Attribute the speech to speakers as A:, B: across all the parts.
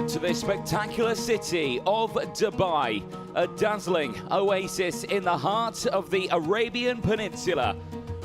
A: to the spectacular city of Dubai, a dazzling oasis in the heart of the Arabian Peninsula.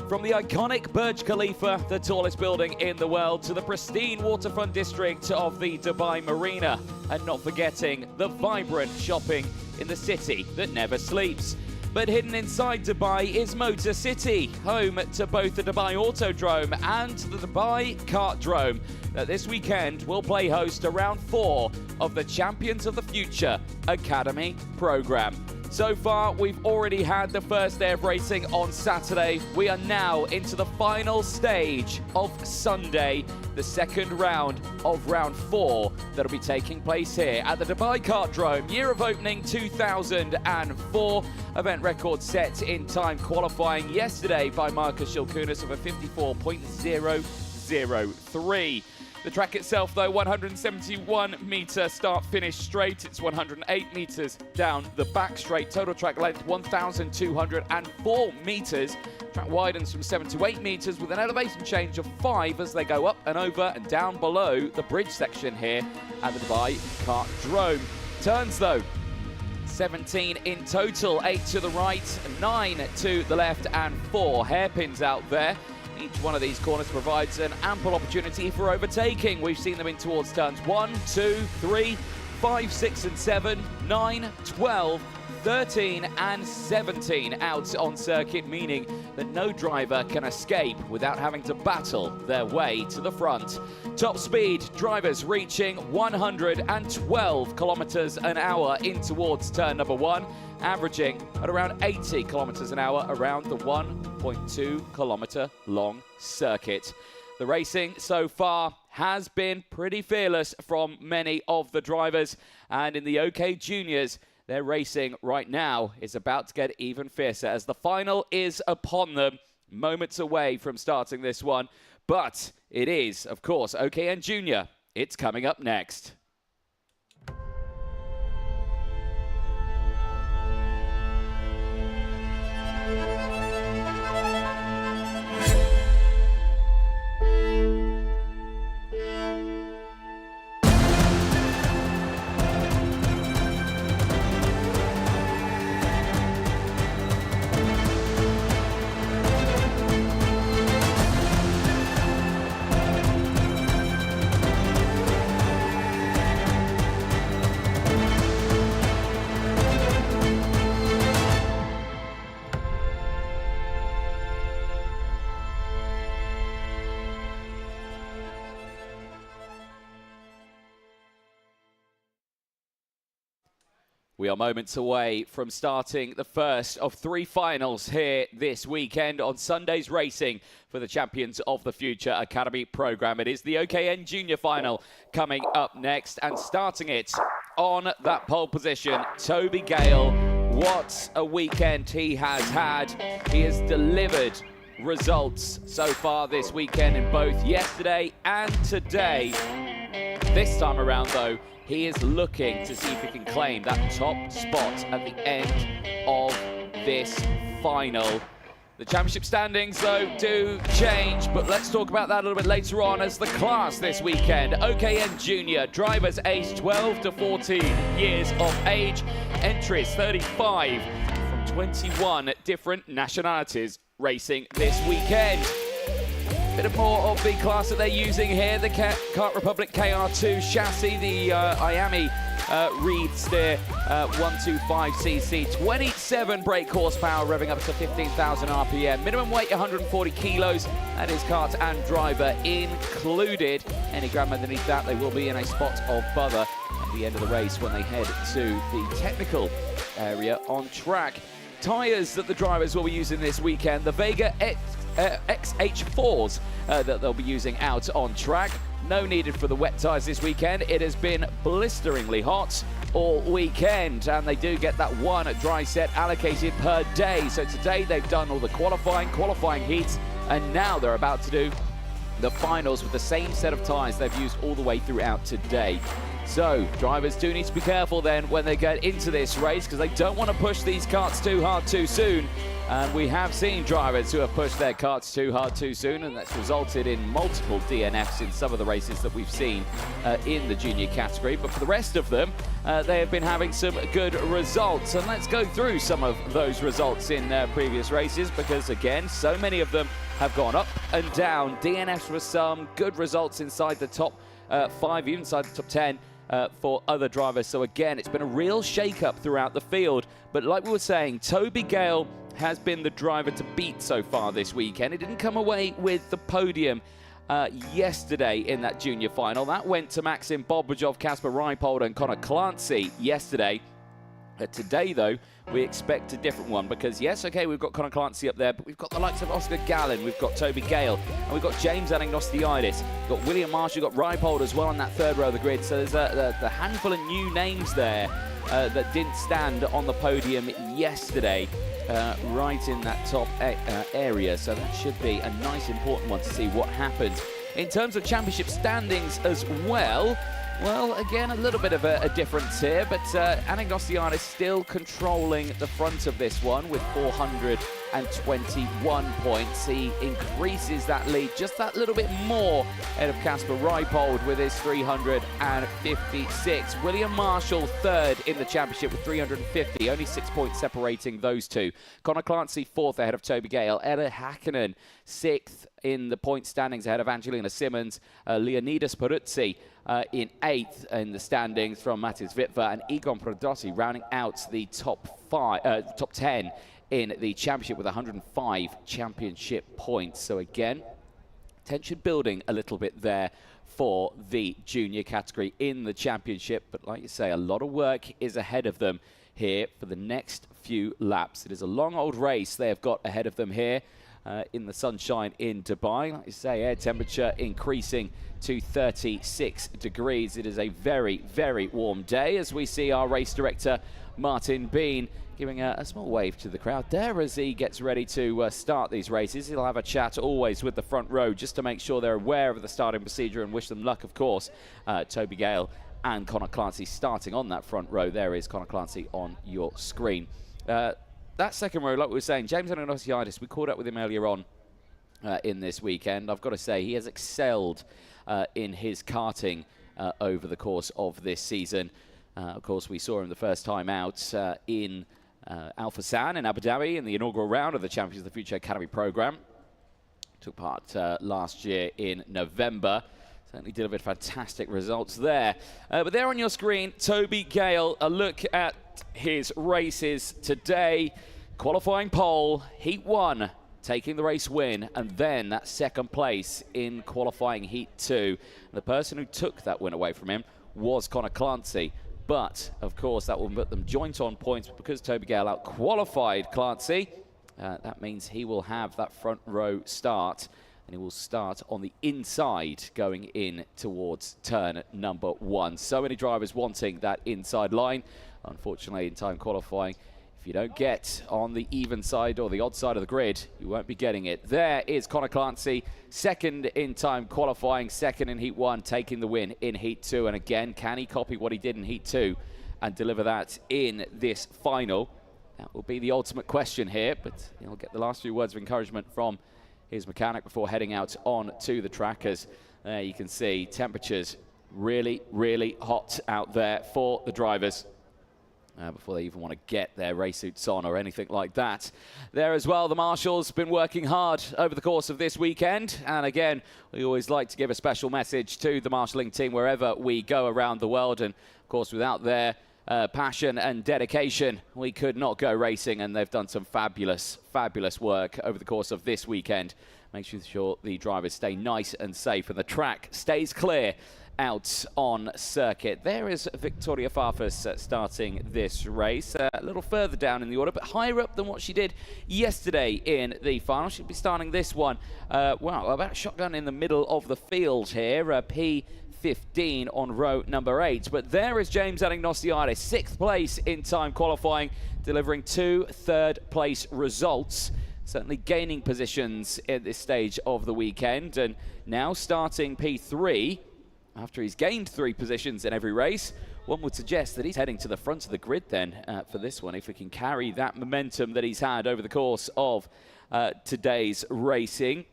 A: From the iconic Burj Khalifa, the tallest building in the world, to the pristine waterfront district of the Dubai Marina, and not forgetting the vibrant shopping in the city that never sleeps. But hidden inside Dubai is Motor City, home to both the Dubai Autodrome and the Dubai Kartodrome, that this weekend will play host to round 4 of the Champions of the Future Academy programme. So far, we've already had the first day of racing on Saturday. We are now into the final stage of Sunday, the second round of round 4 that'll be taking place here at the Dubai Kartodrome. Year of opening 2004. Event record set in time qualifying yesterday by Marcus Shilkunas of a 54.003. The track itself, though, 171-metre start-finish straight. It's 108 metres down the back straight. Total track length 1,204 metres. Track widens from 7 to 8 metres with an elevation change of 5 as they go up and over and down below the bridge section here at the Dubai Kartodrome. Turns, though, 17 in total, 8 to the right, 9 to the left, and 4 hairpins out there. Each one of these corners provides an ample opportunity for overtaking. We've seen them in towards turns 1, 2, 3, 5, 6 and 7, 9, 12, 13 and 17 out on circuit, meaning that no driver can escape without having to battle their way to the front. Top speed, drivers reaching 112 kilometers an hour in towards turn number 1, averaging at around 80 kilometers an hour around the 1.2 kilometer long circuit. The racing so far has been pretty fearless from many of the drivers, and in the OK Juniors, their racing right now is about to get even fiercer as the final is upon them, moments away from starting this one. But it is, of course, OKN Junior. It's coming up next. We are moments away from starting the first of 3 finals here this weekend on Sunday's racing for the Champions of the Future Academy programme. It is the OKN Junior final coming up next, and starting it on that pole position, Toby Gale. What a weekend he has had. He has delivered results so far this weekend in both yesterday and today. This time around, though, he is looking to see if he can claim that top spot at the end of this final. The championship standings, though, do change, but let's talk about that a little bit later on as the class this weekend. OKN Junior, drivers aged 12 to 14 years of age, entries 35 from 21 different nationalities racing this weekend. Bit of more of the class that they're using here, the Kart Republic KR2 chassis, the Iami Reed Steer 125cc, 27 brake horsepower, revving up to 15,000 RPM, minimum weight 140 kilos, and his kart and driver included. Any gram underneath that, they will be in a spot of bother at the end of the race when they head to the technical area on track. Tyres that the drivers will be using this weekend, the Vega XH4s that they'll be using out on track. No needed for the wet tyres this weekend. It has been blisteringly hot all weekend, and they do get that one dry set allocated per day. So today they've done all the qualifying heats, and now they're about to do the finals with the same set of tyres they've used all the way throughout today. So drivers do need to be careful then when they get into this race, because they don't want to push these karts too hard too soon. And we have seen drivers who have pushed their karts too hard too soon, and that's resulted in multiple DNFs in some of the races that we've seen in the junior category. But for the rest of them, they have been having some good results. And let's go through some of those results in previous races, because again, so many of them have gone up and down. DNFs were some, good results inside the top 5, even inside the top 10. For other drivers. So again, it's been a real shake-up throughout the field. But like we were saying, Toby Gale has been the driver to beat so far this weekend. He didn't come away with the podium yesterday in that junior final. That went to Maxim Bobajov, Kasper Reipold and Connor Clancy yesterday. Today, though, we expect a different one because, yes, okay, we've got Connor Clancy up there, but we've got the likes of Oscar Gallen, we've got Toby Gale, and we've got James Anagnostiidis, we've got William Marshall, we've got Reipold as well on that third row of the grid. So there's a handful of new names there that didn't stand on the podium yesterday, right in that top area. So that should be a nice, important one to see what happens. In terms of championship standings as well, again, a little bit of a difference here, but Anagnostiidis still controlling the front of this one with 421 points. He increases that lead just that little bit more ahead of Kasper Reipold with his 356. William Marshall third in the championship with 350, only 6 points separating those two. Connor Clancy fourth ahead of Toby Gale. Ella Hakkinen sixth in the point standings ahead of Angelina Simmons. Leonidas Peruzzi in 8th in the standings from Matis Vitva, and Egon Prodossi rounding out the top 10 in the championship with 105 championship points. So again, tension building a little bit there for the junior category in the championship. But like you say, a lot of work is ahead of them here for the next few laps. It is a long old race they have got ahead of them here. In the sunshine in Dubai. Like you say, air temperature increasing to 36 degrees. It is a very, very warm day as we see our race director, Martin Bean, giving a small wave to the crowd there as he gets ready to start these races. He'll have a chat always with the front row just to make sure they're aware of the starting procedure and wish them luck, of course. Toby Gale and Connor Clancy starting on that front row. There is Connor Clancy on your screen. That second row, like we were saying, James Anagnostiidis, we caught up with him earlier on in this weekend. I've got to say, he has excelled in his karting over the course of this season. Of course, we saw him the first time out in Al Fassan in Abu Dhabi in the inaugural round of the Champions of the Future Academy program. Took part last year in November. Certainly delivered fantastic results there. But there on your screen, Toby Gale, a look at his races today. Qualifying pole, Heat 1, taking the race win, and then that second place in qualifying Heat 2. The person who took that win away from him was Connor Clancy. But, of course, that will put them joint on points. But because Toby Gale out-qualified Clancy, that means he will have that front row start. And he will start on the inside going in towards turn number 1. So many drivers wanting that inside line. Unfortunately, in time qualifying, if you don't get on the even side or the odd side of the grid, you won't be getting it. There is Connor Clancy, second in time qualifying, second in Heat 1, taking the win in Heat 2. And again, can he copy what he did in Heat 2 and deliver that in this final? That will be the ultimate question here, but he'll get the last few words of encouragement from his mechanic before heading out on to the track. As there you can see, temperatures really, really hot out there for the drivers. Before they even want to get their race suits on or anything like that. There as well, the Marshals been working hard over the course of this weekend. And again, we always like to give a special message to the marshalling team wherever we go around the world. And of course, without their passion and dedication, we could not go racing. And they've done some fabulous, fabulous work over the course of this weekend. Make sure the drivers stay nice and safe and the track stays clear out on circuit. There is Victoria Farfus starting this race. A little further down in the order, but higher up than what she did yesterday in the final. She'll be starting this one, about shotgun in the middle of the field here. P15 on row number 8. But there is James Anagnostiidis, 6th place in time qualifying, delivering 2 third-place results. Certainly gaining positions at this stage of the weekend. And now starting P3, after he's gained 3 positions in every race, one would suggest that he's heading to the front of the grid then for this one, if we can carry that momentum that he's had over the course of today's racing.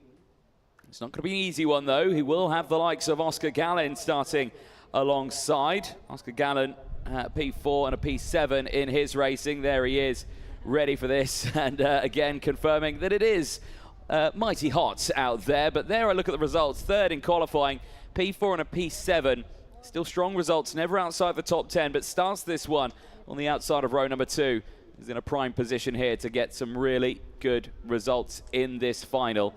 A: It's not going to be an easy one, though. He will have the likes of Oscar Gallin starting alongside. Oscar Gallin, P4 and a P7 in his racing. There he is, ready for this, and again confirming that it is mighty hot out there. But there, I look at the results. Third in qualifying, P4 and a P7. Still strong results, never outside the top 10, but starts this one on the outside of row number 2. He's in a prime position here to get some really good results in this final.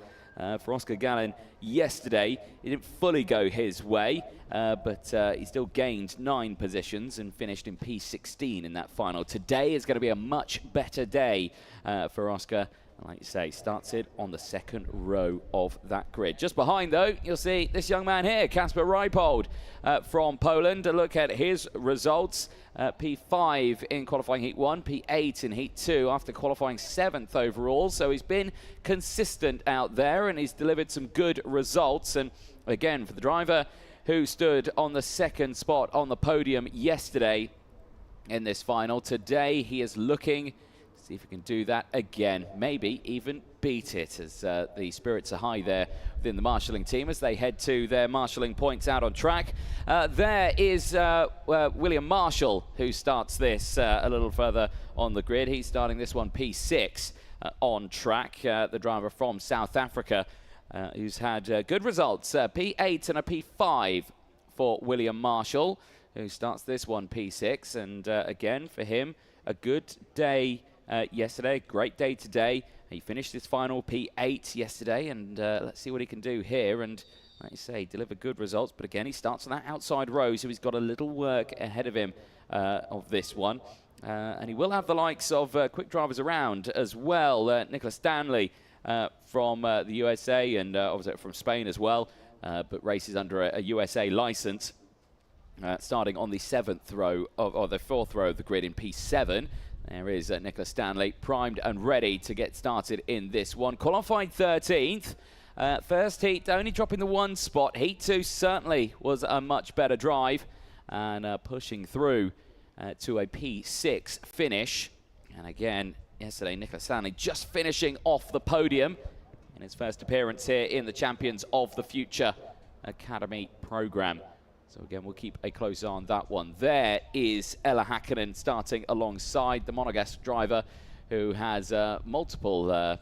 A: For Oscar Gallin yesterday, it didn't fully go his way, but he still gained 9 positions and finished in P16 in that final. Today is going to be a much better day for Oscar. Like you say, starts it on the second row of that grid. Just behind, though, you'll see this young man here, Kasper Reipold from Poland. A look at his results. P5 in qualifying Heat 1, P8 in Heat 2 after qualifying 7th overall. So he's been consistent out there and he's delivered some good results. And again, for the driver who stood on the second spot on the podium yesterday in this final, today he is looking... see if we can do that again, maybe even beat it, as the spirits are high there within the marshalling team as they head to their marshalling points out on track. There is William Marshall, who starts this a little further on the grid. He's starting this one P6 on track, the driver from South Africa, who's had good results. P8 and a P5 for William Marshall, who starts this one P6, and again, for him, a good day yesterday, great day today. He finished his final P8 yesterday, and let's see what he can do here. And like you say, deliver good results. But again, he starts on that outside row, so he's got a little work ahead of him of this one. And he will have the likes of quick drivers around as well. Nicholas Stanley from the USA and obviously from Spain as well, but races under a USA license. Starting on the 7th row, or the 4th row of the grid in P7. There is Nicholas Stanley, primed and ready to get started in this one. Qualified 13th. First heat, only dropping the 1 spot. Heat 2 certainly was a much better drive. And pushing through to a P6 finish. And again, yesterday, Nicholas Stanley just finishing off the podium in his first appearance here in the Champions of the Future Academy program. So again, we'll keep a close eye on that one. There is Ella Häkkinen starting alongside the Monegasque driver, who has multiple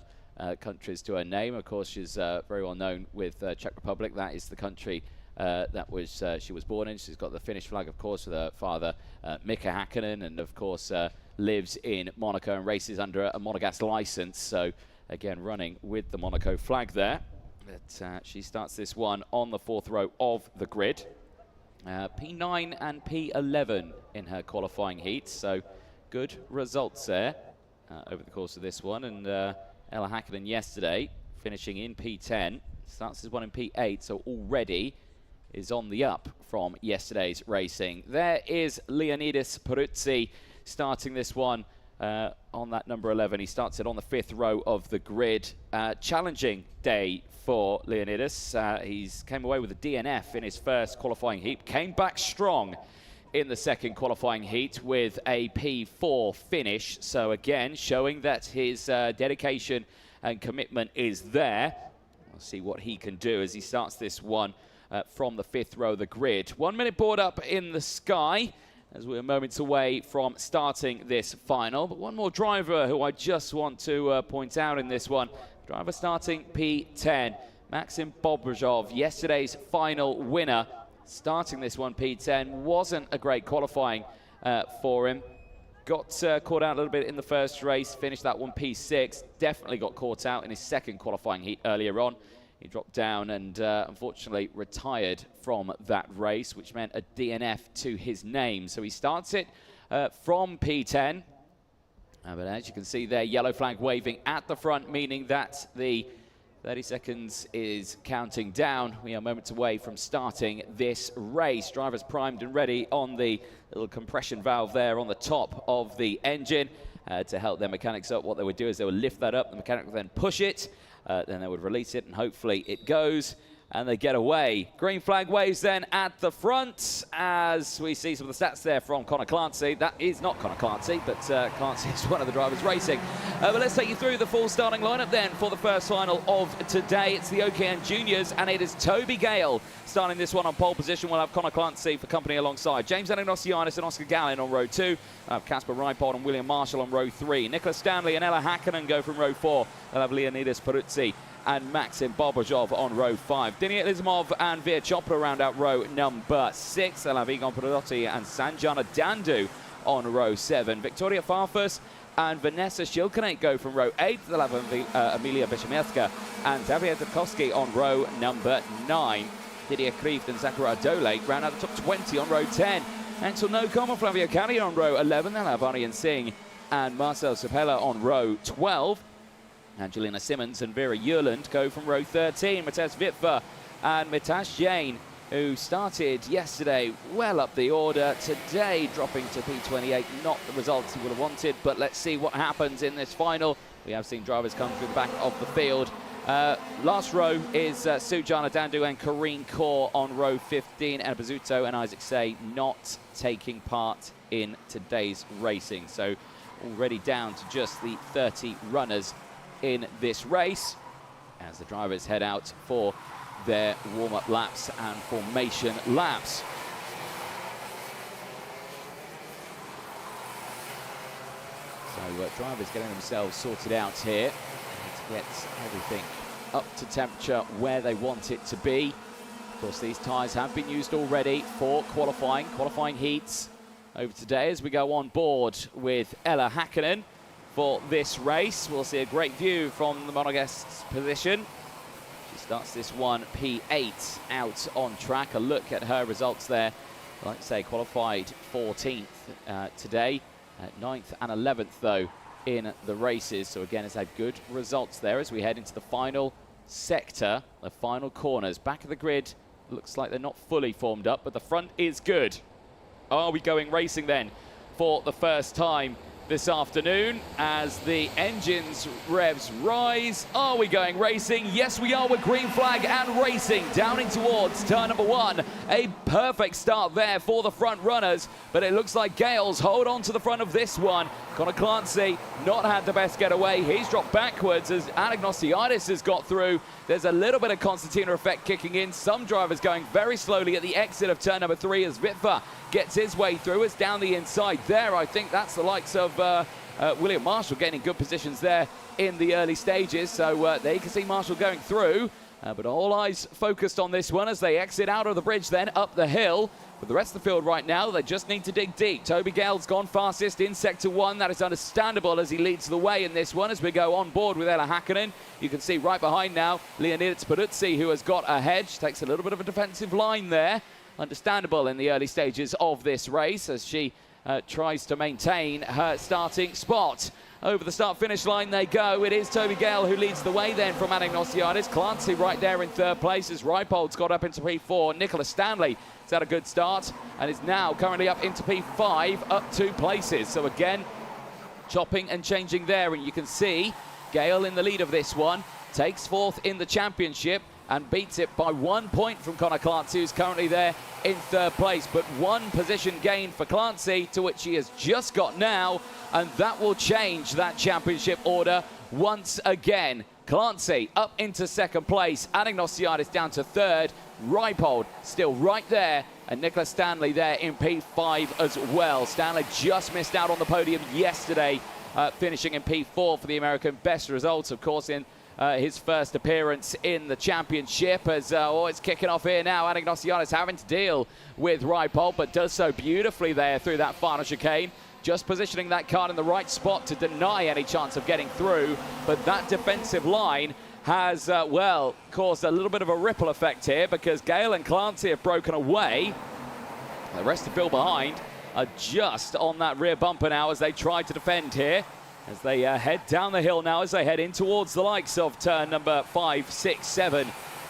A: countries to her name. Of course, she's very well known with Czech Republic. That is the country she was born in. She's got the Finnish flag, of course, with her father, Mika Häkkinen, and of course lives in Monaco and races under a Monegasque license. So again, running with the Monaco flag there. But she starts this one on the 4th row of the grid. P9 and P11 in her qualifying heats, so good results there over the course of this one. And Ella Häkkinen yesterday finishing in P10, starts this one in P8, so already is on the up from yesterday's racing. There is Leonidas Peruzzi starting this one on that number 11. He starts it on the 5th row of the grid. Challenging day for Leonidas. He's came away with a DNF in his first qualifying heat. Came back strong in the second qualifying heat with a P4 finish. So again, showing that his dedication and commitment is there. We'll see what he can do as he starts this one from the 5th row of the grid. 1 minute board up in the sky as we're moments away from starting this final. But one more driver who I just want to point out in this one. Driver starting P10, Maxim Bobrozov, yesterday's final winner. Starting this one P10, wasn't a great qualifying for him. Got caught out a little bit in the first race, finished that one P6. Definitely got caught out in his second qualifying heat earlier on. He dropped down and unfortunately retired from that race, which meant a DNF to his name. So he starts it from P10. But as you can see there, yellow flag waving at the front, meaning that the 30 seconds is counting down. We are moments away from starting this race. Drivers primed and ready on the little compression valve there on the top of the engine to help their mechanics up. What they would do is they would lift that up, the mechanic would then push it, then they would release it, and hopefully it goes. and they get away. Green flag waves then at the front as we see some of the stats there from Connor Clancy. That is not Connor Clancy, but Clancy is one of the drivers racing. But let's take you through the full starting lineup then for the first final of today. It's the OKN Juniors, and it is Toby Gale starting this one on pole position. We'll have Connor Clancy for company alongside James Anagnosianis and Oscar Gallin on row 2. We'll have Casper Reipoldt and William Marshall on row 3. Nicholas Stanley and Ella Hakkinen go from row 4. They'll have Leonidas Peruzzi and Maxim Bobajov on row 5. Diniat Lizmov and Veer Chopra round out row number 6. They'll have Egon Perotti and Sanjana Dandu on row 7. Victoria Farfus and Vanessa Shilkanek go from row 8. They'll have Amelia Bishamievska and Xavier Tarkovsky on row number 9. Didier Kreeft and Zachary Dole round out the top 20 on row 10. Axel Nocom and Flavio Cari on row 11. They'll have Aryan Singh and Marcel Sapella on row 12. Angelina Simmons and Vera Jurland go from row 13. Matej Vitva and Mitash Jain, who started yesterday well up the order, today dropping to P28. Not the results he would have wanted, but let's see what happens in this final. We have seen drivers come through the back of the field. Last row is Sujana Dandu and Karine Kaur on row 15, and Bazuto and Isaac Say not taking part in today's racing. So already down to just the 30 runners in this race as the drivers head out for their warm-up laps and formation laps. So drivers getting themselves sorted out here to get everything up to temperature where they want it to be. Of course, these tyres have been used already for qualifying heats over today as we go on board with Ella Hakkinen for this race. We'll see a great view from the monoguest's position. She starts this one P8 out on track. A look at her results there. Like I say, qualified 14th today, 9th and 11th though in the races. So again, has had good results there as we head into the final sector, the final corners. Back of the grid, looks like they're not fully formed up, but the front is good. Are we going racing then for the first time this afternoon as the engines revs rise? Are we going racing? Yes, we are, with green flag and racing down in towards turn number 1. A perfect start there for the front runners, but it looks like Gales hold on to the front of this one. Connor Clancy not had the best getaway. He's dropped backwards as Anagnosianis has got through. There's a little bit of Constantina effect kicking in. Some drivers going very slowly at the exit of turn number 3 as Vitva gets his way through. It's down the inside there. I think that's the likes of William Marshall getting good positions there in the early stages. So there you can see Marshall going through. But all eyes focused on this one as they exit out of the bridge then up the hill. But the rest of the field right now, they just need to dig deep. Toby Gale's gone fastest in Sector 1. That is understandable as he leads the way in this one as we go on board with Ella Hakkinen. You can see right behind now, Leonidas Peruzzi, who has got ahead. She takes a little bit of a defensive line there. Understandable in the early stages of this race as she tries to maintain her starting spot. Over the start-finish line they go. It is Toby Gale who leads the way then from Anagnosianis. Clancy right there in third place as Reipold's got up into P4. Nicholas Stanley has had a good start and is now currently up into P5, up 2 places. So again, chopping and changing there, and you can see Gale in the lead of this one, takes 4th in the championship and beats it by 1 point from Connor Clancy, who's currently there in third place. But 1 position gain for Clancy, to which he has just got now, and that will change that championship order once again. Clancy up into 2nd place, Anagnosianis down to 3rd, Reipold still right there, and Nicholas Stanley there in P5 as well. Stanley just missed out on the podium yesterday, finishing in P4 for the American. Best results, of course, in his first appearance in the championship as it's kicking off here now. Anagnosianis having to deal with Reipold, but does so beautifully there through that final chicane. Just positioning that car in the right spot to deny any chance of getting through. But that defensive line has, well, caused a little bit of a ripple effect here because Gale and Clancy have broken away. The rest of the field behind are just on that rear bumper now as they try to defend here. As they head down the hill now, as they head in towards the likes of turn number 5, 6, 7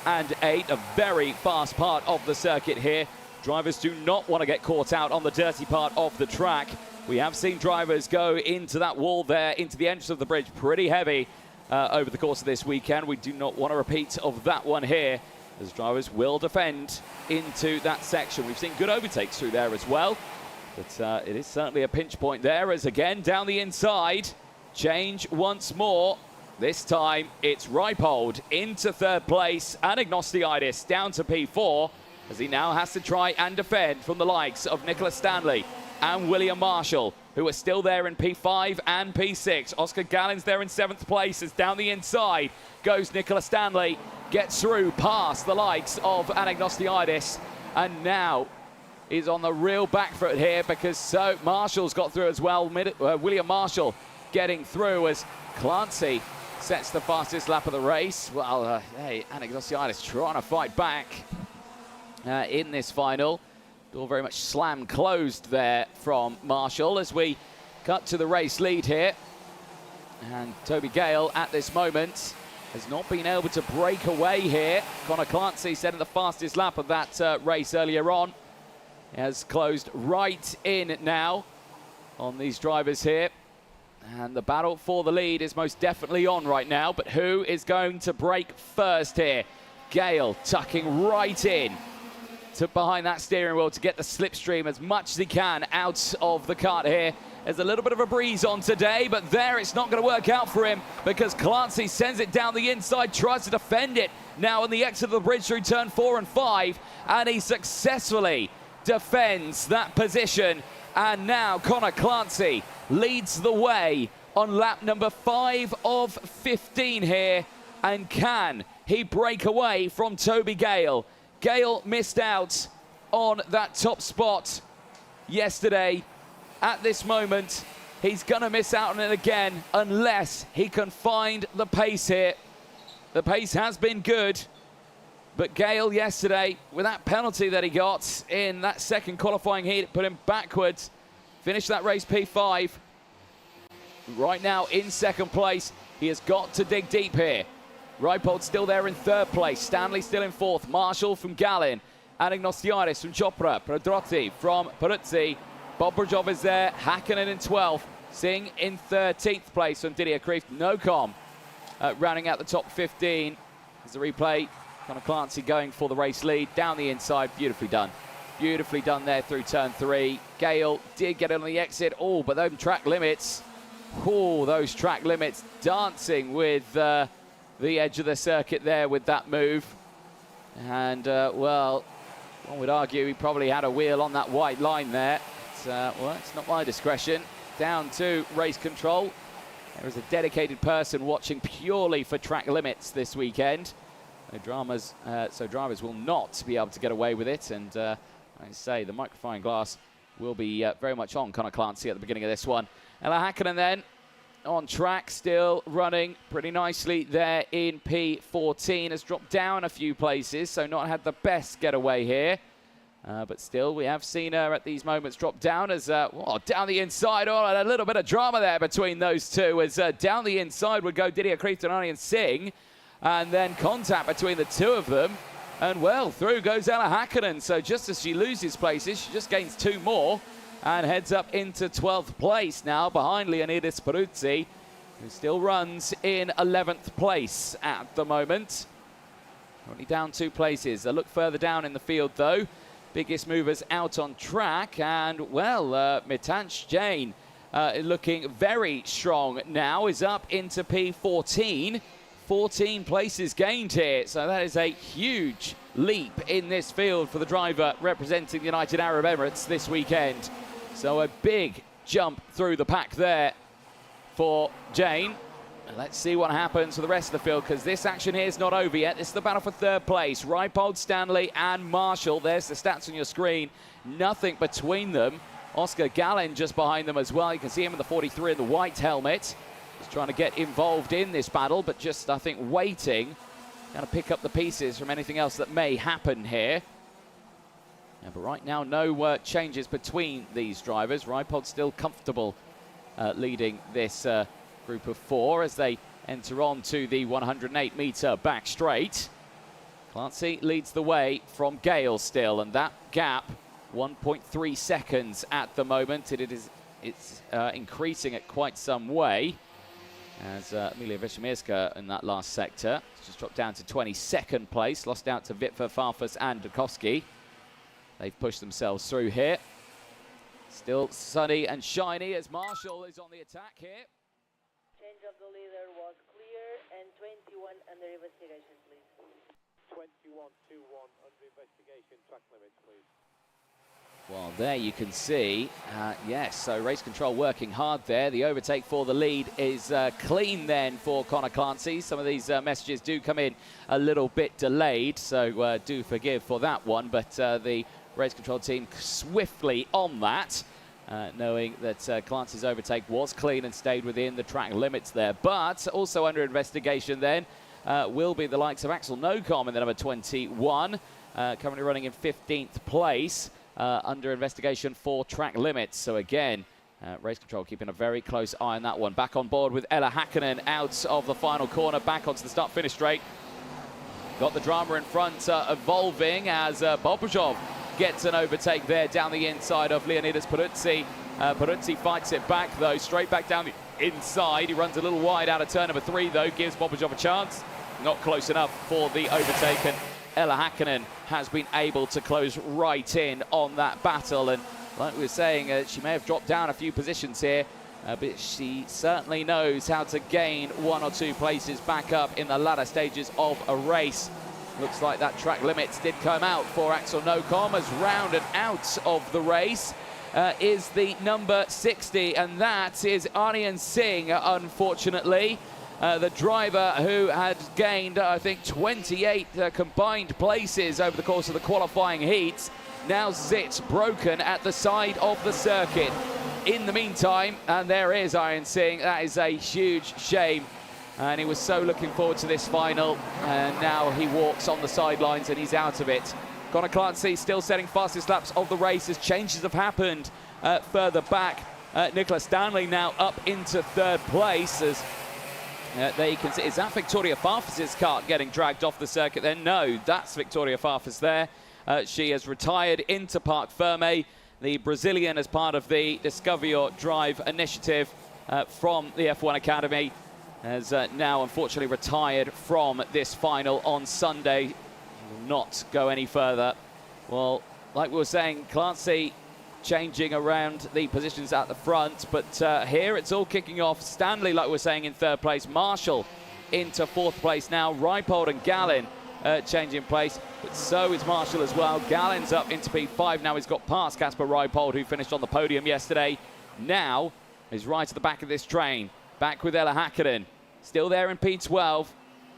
A: and 8. A very fast part of the circuit here. Drivers do not want to get caught out on the dirty part of the track. We have seen drivers go into that wall there, into the entrance of the bridge, pretty heavy over the course of this weekend. We do not want a repeat of that one here as drivers will defend into that section. We've seen good overtakes through there as well, but it is certainly a pinch point there as again down the inside, change once more. This time it's Reipold into third place and Agnostiitis down to P4 as he now has to try and defend from the likes of Nicholas Stanley and William Marshall, who are still there in P5 and P6. Oscar Gallen's there in 7th place as down the inside goes Nicholas Stanley, gets through past the likes of Agnostiitis, and now is on the real back foot here because Marshall's got through as well. William Marshall getting through as Clancy sets the fastest lap of the race. Well, hey, Agnostiitis trying to fight back in this final. Door very much slammed closed there from Marshall as we cut to the race lead here. And Toby Gale at this moment has not been able to break away here. Connor Clancy setting the fastest lap of that race earlier on. Has closed right in now on these drivers here. And the battle for the lead is most definitely on right now. But who is going to break first here? Gale tucking right in to behind that steering wheel to get the slipstream as much as he can out of the kart here. There's a little bit of a breeze on today, but there it's not going to work out for him because Clancy sends it down the inside, tries to defend it now on the exit of the bridge through turn 4 and 5, and he successfully defends that position. And now Connor Clancy leads the way on lap number 5 of 15 here. And can he break away from Toby Gale? Gale missed out on that top spot yesterday. At this moment, he's going to miss out on it again unless he can find the pace here. The pace has been good, but Gale yesterday, with that penalty that he got in that second qualifying heat, it put him backwards. Finished that race P5. Right now in 2nd place. He has got to dig deep here. Reipold still there in 3rd place. Stanley still in 4th. Marshall from Gallen. Agnostiitis from Chopra. Pedrotti from Peruzzi. Bobrajov is there. Hakkinen in 12th. Singh in 13th place from Didier Kreeft. Nocom rounding out the top 15. As the replay. Connor Clancy going for the race lead. Down the inside. Beautifully done. Beautifully done there through turn 3. Gale did get it on the exit. Oh, but those track limits. Oh, those track limits dancing with the edge of the circuit there with that move. And, well, one would argue he probably had a wheel on that white line there. Well, it's not my discretion. Down to race control. There is a dedicated person watching purely for track limits this weekend. So drivers will not be able to get away with it. And I say the microphone glass will be very much on Connor Clancy at the beginning of this one. Ella Hakkinen then on track, still running pretty nicely there in P14. Has dropped down a few places, so not had the best getaway here. But still, we have seen her at these moments drop down as down the inside. Oh, and a little bit of drama there between those two as down the inside would go Didier Kreeft and Singh. And then contact between the two of them. And, well, through goes Ella Hakkinen. So just as she loses places, she just gains 2 more. And heads up into 12th place now behind Leonidas Peruzzi, who still runs in 11th place at the moment. Only down 2 places. A look further down in the field, though. Biggest movers out on track. And, well, Mitansh Jain looking very strong now. Is up into P14. 14 places gained here. So that is a huge leap in this field for the driver representing the United Arab Emirates this weekend. So a big jump through the pack there for Jane. And let's see what happens for the rest of the field, because this action here is not over yet. This is the battle for 3rd place. Reipold, Stanley and Marshall. There's the stats on your screen. Nothing between them. Oscar Gallen just behind them as well. You can see him in the 43 in the white helmet. He's trying to get involved in this battle, but just, I think, waiting. Going to pick up the pieces from anything else that may happen here. Yeah, but right now, no changes between these drivers. Reipold still comfortable leading this group of 4 as they enter on to the 108-metre back straight. Clancy leads the way from Gale still, and that gap, 1.3 seconds at the moment. It's increasing at quite some way. as Emilia Wiszomirska in that last sector. Just dropped down to 22nd place, lost out to Witwer, Farfus and Dukowski. They've pushed themselves through here. Still sunny and shiny as Marshall is on the attack here.
B: Change of the leader was clear and 21 under investigation, please.
C: 21-2-1 under investigation, track limits, please.
A: Well, there you can see, yes, so race control working hard there. The overtake for the lead is clean then for Connor Clancy. Some of these messages do come in a little bit delayed, so do forgive for that one. But the race control team swiftly on that, knowing that Clancy's overtake was clean and stayed within the track limits there. But also under investigation then will be the likes of Axel Nocom in the number 21, currently running in 15th place. Under investigation for track limits. So again, race control keeping a very close eye on that one. Back on board with Ella Häkkinen out of the final corner, back onto the start-finish straight. Got the drama in front evolving as Bobozov gets an overtake there down the inside of Leonidas Peruzzi. Peruzzi fights it back though, straight back down the inside. He runs a little wide out of turn number 3 though, gives Bobozov a chance. Not close enough for the overtake, and Ella Häkkinen has been able to close right in on that battle. And like we were saying, she may have dropped down a few positions here, but she certainly knows how to gain 1 or 2 places back up in the latter stages of a race. Looks like that track limits did come out for Axel Nocom, as rounded out of the race is the number 60, and that is Aryan Singh, unfortunately. The driver who had gained, I think, 28 combined places over the course of the qualifying heats, now sits broken at the side of the circuit. In the meantime, and there is Aryan Singh, that is a huge shame. And he was so looking forward to this final, and now he walks on the sidelines and he's out of it. Connor Clancy still setting fastest laps of the race as changes have happened further back. Nicola Stanley now up into 3rd place as there you can see, is that Victoria Farfus's kart getting dragged off the circuit then? No, that's Victoria Farfus there. She has retired into Parc Ferme, the Brazilian, as part of the Discover Your Drive initiative from the F1 Academy, has now unfortunately retired from this final on Sunday. Will not go any further. Well, like we were saying, Clancy changing around the positions at the front, but here it's all kicking off. Stanley, like we were saying, in 3rd place. Marshall into 4th place now. Reipold and Gallin changing place, but so is Marshall as well. Gallin's up into P5 now. He's got past Casper Reipold, who finished on the podium yesterday. Now is right at the back of this train. Back with Ella Häkkinen. Still there in P12.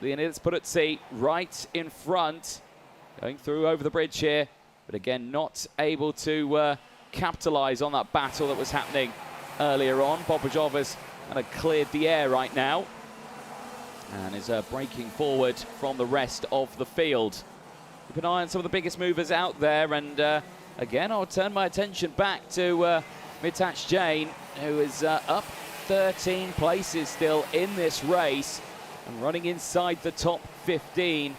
A: Leonidas Peruzzi right in front. Going through over the bridge here, but again not able to capitalise on that battle that was happening earlier on. Bobozov has kind of cleared the air right now and is breaking forward from the rest of the field. Keep an eye on some of the biggest movers out there, and again I'll turn my attention back to Mitach Jain, who is up 13 places still in this race and running inside the top 15.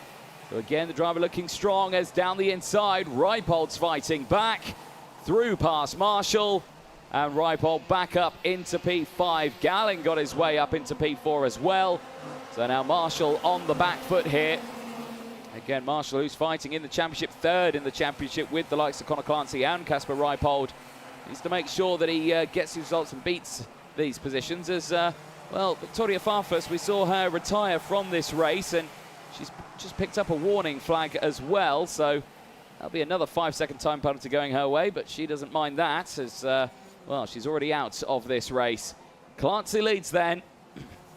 A: So again, the driver looking strong as down the inside, Reipold's fighting back through past Marshall, and Reipold back up into P5. Gallin got his way up into P4 as well. So now Marshall on the back foot here. Again, Marshall, who's fighting in the championship, 3rd in the championship with the likes of Connor Clancy and Casper Reipold, needs to make sure that he gets his results and beats these positions. As well, Victoria Farfus, we saw her retire from this race, and she's just picked up a warning flag as well, so that'll be another 5-second time penalty going her way, but she doesn't mind that, as well, she's already out of this race. Clancy leads then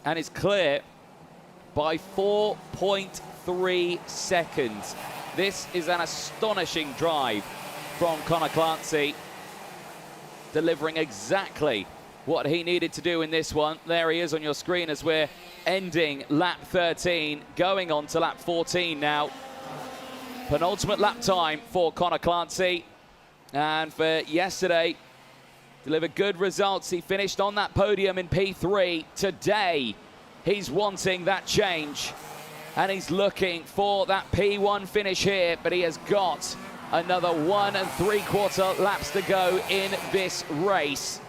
A: and is clear by 4.3 seconds. This is an astonishing drive from Connor Clancy, delivering exactly what he needed to do in this one. There he is on your screen as we're ending lap 13, going on to lap 14 now. Penultimate lap time for Connor Clancy, and for yesterday, delivered good results. He finished on that podium in P3. Today, he's wanting that change, and he's looking for that P1 finish here, but he has got another 1 3/4 laps to go in this race.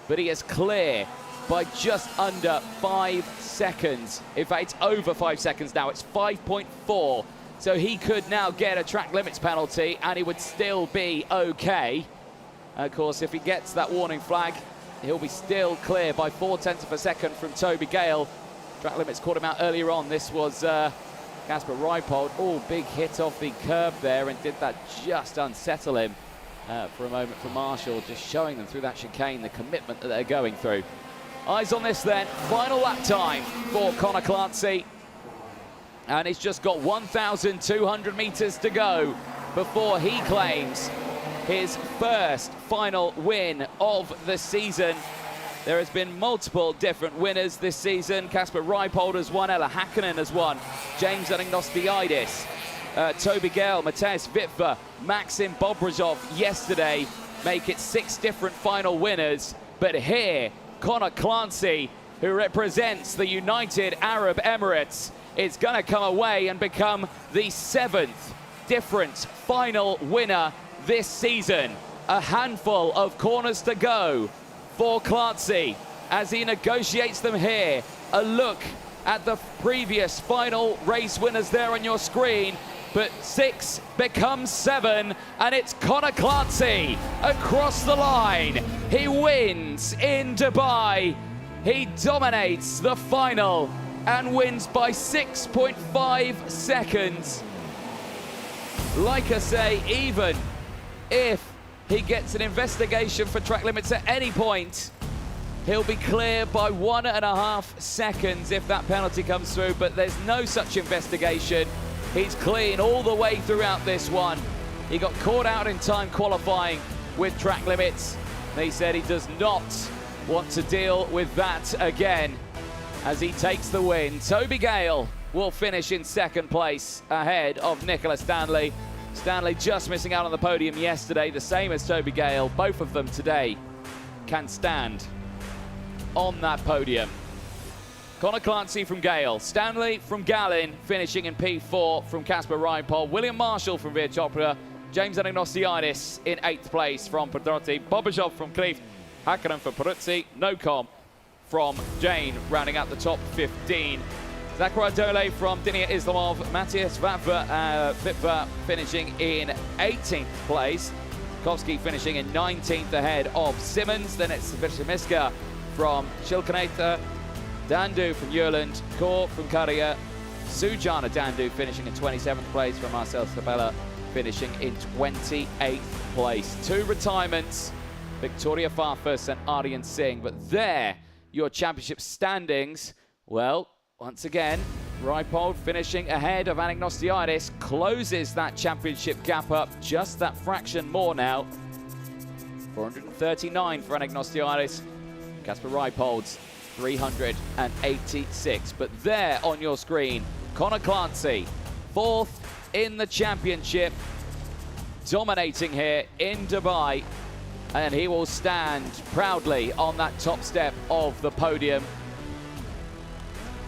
A: But he is clear by just under 5 seconds. In fact, it's over 5 seconds now. It's 5.4. So he could now get a track limits penalty and he would still be okay. Of course, if he gets that warning flag, he'll be still clear by 0.4 of a second from Toby Gale. Track limits caught him out earlier on. This was Casper Reipold. Oh, big hit off the curb there, and did that just unsettle him for a moment for Marshall, just showing them through that chicane the commitment that they're going through. Eyes on this then. Final lap time for Connor Clancy. And he's just got 1,200 meters to go before he claims his first final win of the season. There has been multiple different winners this season. Casper Reipold has won, Ella Hakkinen has won, James Anagnostiidis, Toby Gale, Matej Vitva, Maxim Bobrozov yesterday make it 6 different final winners. But here, Connor Clancy, who represents the United Arab Emirates, is going to come away and become the 7th different final winner this season. A handful of corners to go for Clancy as he negotiates them here. A look at the previous final race winners there on your screen, but 6 becomes 7, and it's Connor Clancy across the line. He wins in Dubai. He dominates the final and wins by 6.5 seconds. Like I say, even if he gets an investigation for track limits at any point, he'll be clear by 1.5 seconds if that penalty comes through, but there's no such investigation. He's clean all the way throughout this one. He got caught out in time qualifying with track limits. He said he does not want to deal with that again as he takes the win. Toby Gale will finish in 2nd place ahead of Nicola Stanley. Stanley just missing out on the podium yesterday, the same as Toby Gale. Both of them today can stand on that podium. Connor Clancy from Gale, Stanley from Gallin finishing in P4 from Casper Reipold, William Marshall from Veer Chopra, James Anagnostiidis in 8th place from Pedrotti, Bobrozov from Cleef, Hakkinen for Peruzzi, Nocom from Jane, rounding out the top 15. Zachariah Dole from Dinia Islamov, Matthias Vitva finishing in 18th place. Kowski finishing in 19th ahead of Simmons. Then it's Vishamiska from Shilkaneta, Dandu from Jurland, Kor from Karrier, Sujana Dandu finishing in 27th place from Marcel Sabella finishing in 28th place. 2 retirements, Victoria Farfus and Aryan Singh, but there your championship standings. Well, once again, Reipold finishing ahead of Anagnostiidis closes that championship gap up just that fraction more now. 439 for Anagnostiidis, Casper Reipold's 386. But there on your screen, Connor Clancy, 4th in the championship, dominating here in Dubai, and he will stand proudly on that top step of the podium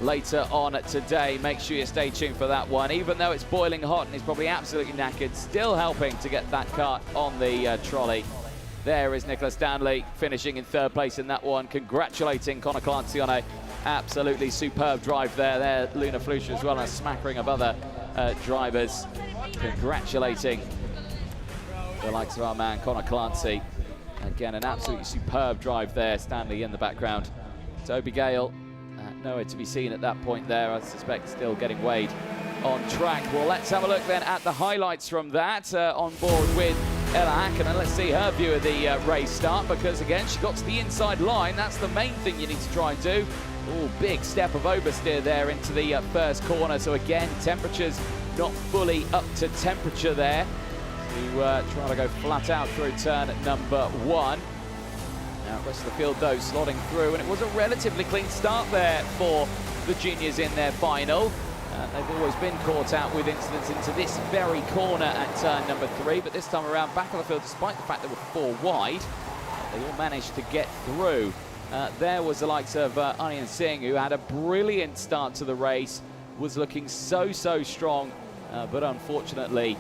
A: later on today. Make sure you stay tuned for that one. Even though it's boiling hot and he's probably absolutely knackered, still helping to get that cart on the trolley. There is Nicola Stanley finishing in 3rd place in that one. Congratulating Connor Clancy on a absolutely superb drive there. There, Luna Flusha as well, and a smattering of other drivers. Congratulating the likes of our man Connor Clancy. Again, an absolutely superb drive there. Stanley in the background. Toby Gale nowhere to be seen at that point there. I suspect still getting weighed on track. Well, let's have a look then at the highlights from that. On board with Ella Hakkinen. Let's see her view of the race start, because again, she got to the inside line. That's the main thing you need to try and do. Oh, big step of oversteer there into the first corner. So again, temperatures not fully up to temperature there. To try to go flat out through turn number 1. Now, the rest of the field, though, slotting through, and it was a relatively clean start there for the juniors in their final. They've always been caught out with incidents into this very corner at turn number 3, but this time around, back on the field, despite the fact they were 4 wide, they all managed to get through. There was the likes of Aryan Singh, who had a brilliant start to the race, was looking so strong, but unfortunately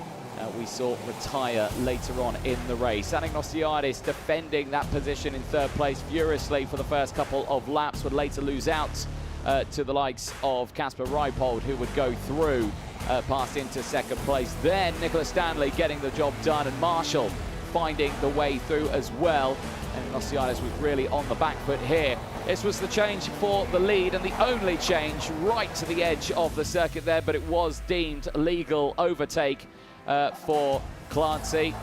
A: we saw retire later on in the race. Anagnosiadis defending that position in third place furiously for the first couple of laps, would later lose out to the likes of Casper Reipold, who would go through past into second place. Then Nicholas Stanley getting the job done, and Marshall finding the way through as well. And Anagnosiadis was really on the back foot here. This was the change for the lead, and the only change right to the edge of the circuit there, but it was deemed a legal overtake for Clancy,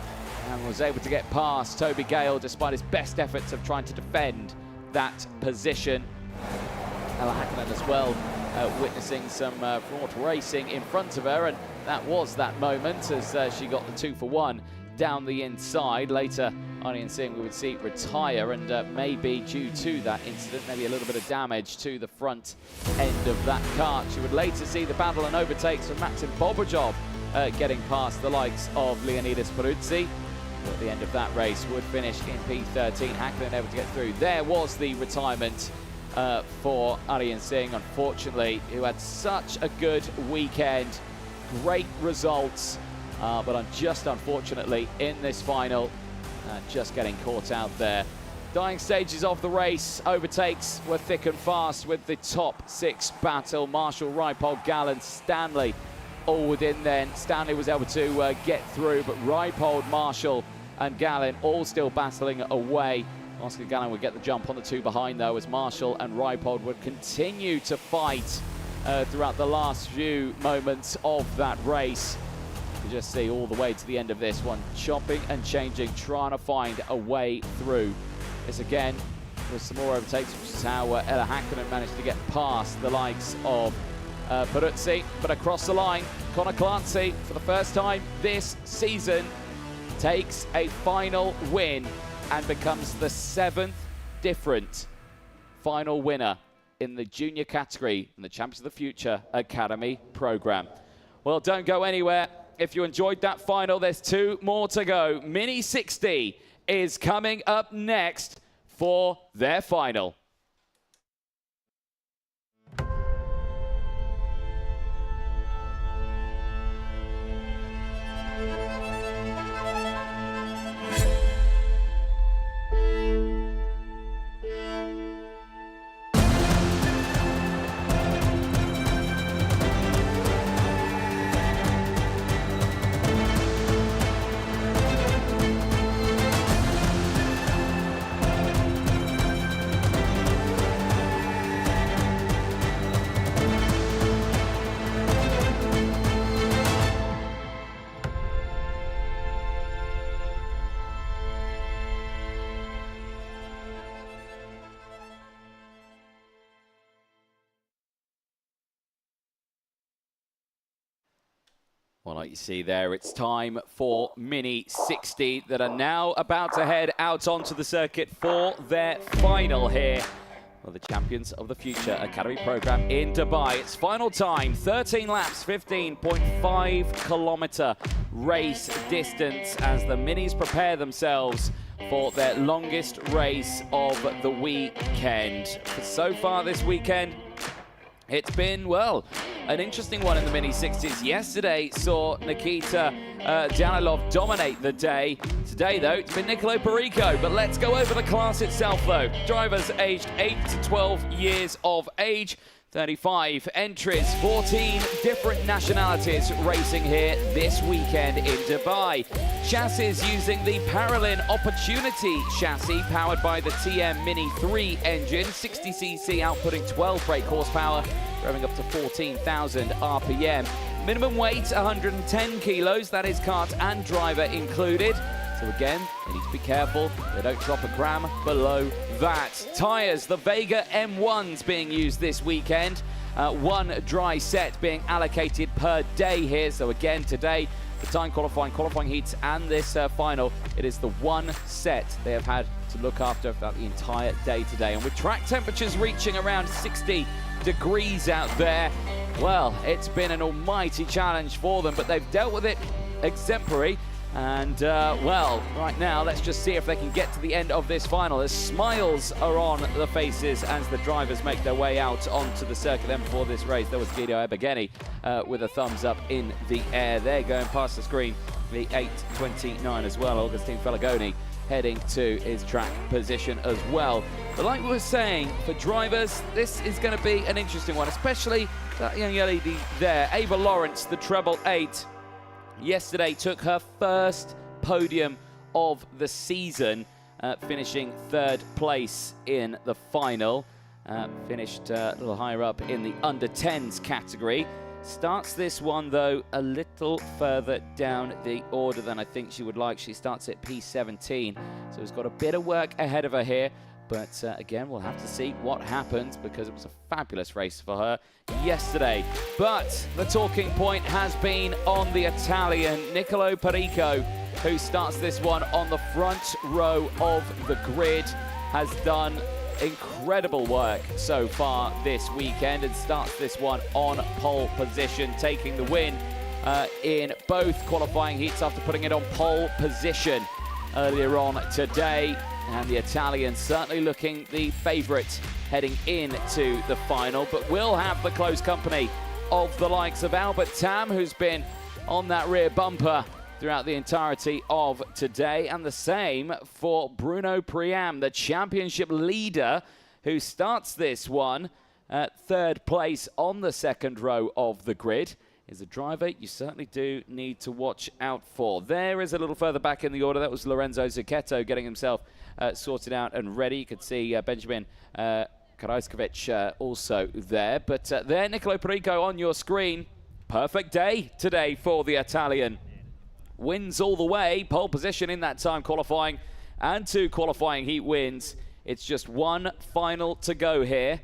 A: and was able to get past Toby Gale despite his best efforts of trying to defend that position. Ella Hakkinen as well witnessing some fraught racing in front of her, and that was that moment as she got the 2 for 1 down the inside. Later, Aryan Singh we would see retire, and maybe due to that incident, maybe a little bit of damage to the front end of that kart. She would later see the battle and overtakes from Maxim Bobrojov getting past the likes of Leonidas Peruzzi. At the end of that race would finish in P13. Hakkinen able to get through. There was the retirement for Aryan Singh, unfortunately, who had such a good weekend. Great results, but just unfortunately in this final, just getting caught out there. Dying stages of the race, overtakes were thick and fast with the top 6 battle. Marshall, Reipold, Gallen, Stanley all within then. Stanley was able to get through, but Reipold, Marshall and Gallen all still battling away. Oscar Gallen would get the jump on the 2 behind, though, as Marshall and Reipold would continue to fight throughout the last few moments of that race. You just see all the way to the end of this one, chopping and changing, trying to find a way through. This again was some more overtakes, which is how Ella Hakkinen managed to get past the likes of Peruzzi. But across the line, Connor Clancy, for the first time this season, takes a final win and becomes the 7th different final winner in the junior category in the Champions of the Future Academy program. Well, don't go anywhere. If you enjoyed that final, there's 2 more to go. Mini 60 is coming up next for their final. Well, like you see there, it's time for Mini 60 that are now about to head out onto the circuit for their final here for the Champions of the Future Academy program in Dubai. It's final time, 13 laps, 15.5 kilometer race distance as the Minis prepare themselves for their longest race of the weekend. So far this weekend, it's been, well, an interesting one in the Mini 60s. Yesterday saw Nikita Danilov dominate the day. Today, though, it's been Nicolo Perico. But let's go over the class itself, though. Drivers aged 8 to 12 years of age. 35 entries, 14 different nationalities racing here this weekend in Dubai. Chassis using the Paralin Opportunity chassis powered by the TM Mini 3 engine, 60cc outputting 12 brake horsepower, revving up to 14,000 RPM. Minimum weight 110 kilos, that is kart and driver included. So again, they need to be careful they don't drop a gram below that. Tyres, the Vega M1s being used this weekend. 1 dry set being allocated per day here. So again, today, the time qualifying heats and this final, it is the 1 set they have had to look after throughout the entire day today. And with track temperatures reaching around 60 degrees out there, well, it's been an almighty challenge for them, but they've dealt with it exemplary. And, well, right now, let's just see if they can get to the end of this final. As smiles are on the faces as the drivers make their way out onto the circuit. Then before this race, there was Guido Ebegeni with a thumbs up in the air. They're going past the screen, the 8:29 as well. Augustine Felagoni heading to his track position as well. But like we were saying, for drivers, this is going to be an interesting one, especially that young lady there, Ava Lawrence, the treble 8. Yesterday took her first podium of the season, finishing 3rd place in the final. Finished a little higher up in the under 10s category. Starts this one, though, a little further down the order than I think she would like. She starts at P17, so has got a bit of work ahead of her here. But again, we'll have to see what happens because it was a fabulous race for her yesterday. But the talking point has been on the Italian, Niccolò Perico, who starts this one on the front row of the grid, has done incredible work so far this weekend and starts this one on pole position, taking the win in both qualifying heats after putting it on pole position earlier on today. And the Italian certainly looking the favourite heading into the final, but will have the close company of the likes of Albert Tam, who's been on that rear bumper throughout the entirety of today, and the same for Bruno Priam, the championship leader, who starts this one at 3rd place on the 2nd row of the grid. Is a driver you certainly do need to watch out for. There is a little further back in the order. That was Lorenzo Zucchetto getting himself sorted out and ready. You could see Benjamin Karajskovic also there. But there, Niccolò Perico on your screen. Perfect day today for the Italian. Wins all the way, pole position in that time qualifying, and 2 qualifying heat wins. It's just one final to go here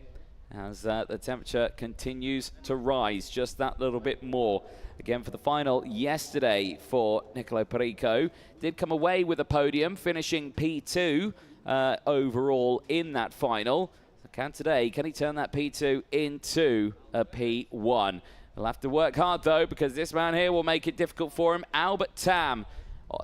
A: as the temperature continues to rise just that little bit more. Again, for the final yesterday for Niccolò Perico, did come away with a podium, finishing P2 overall in that final. So can he turn that P2 into a P1? He'll have to work hard, though, because this man here will make it difficult for him. Albert Tam,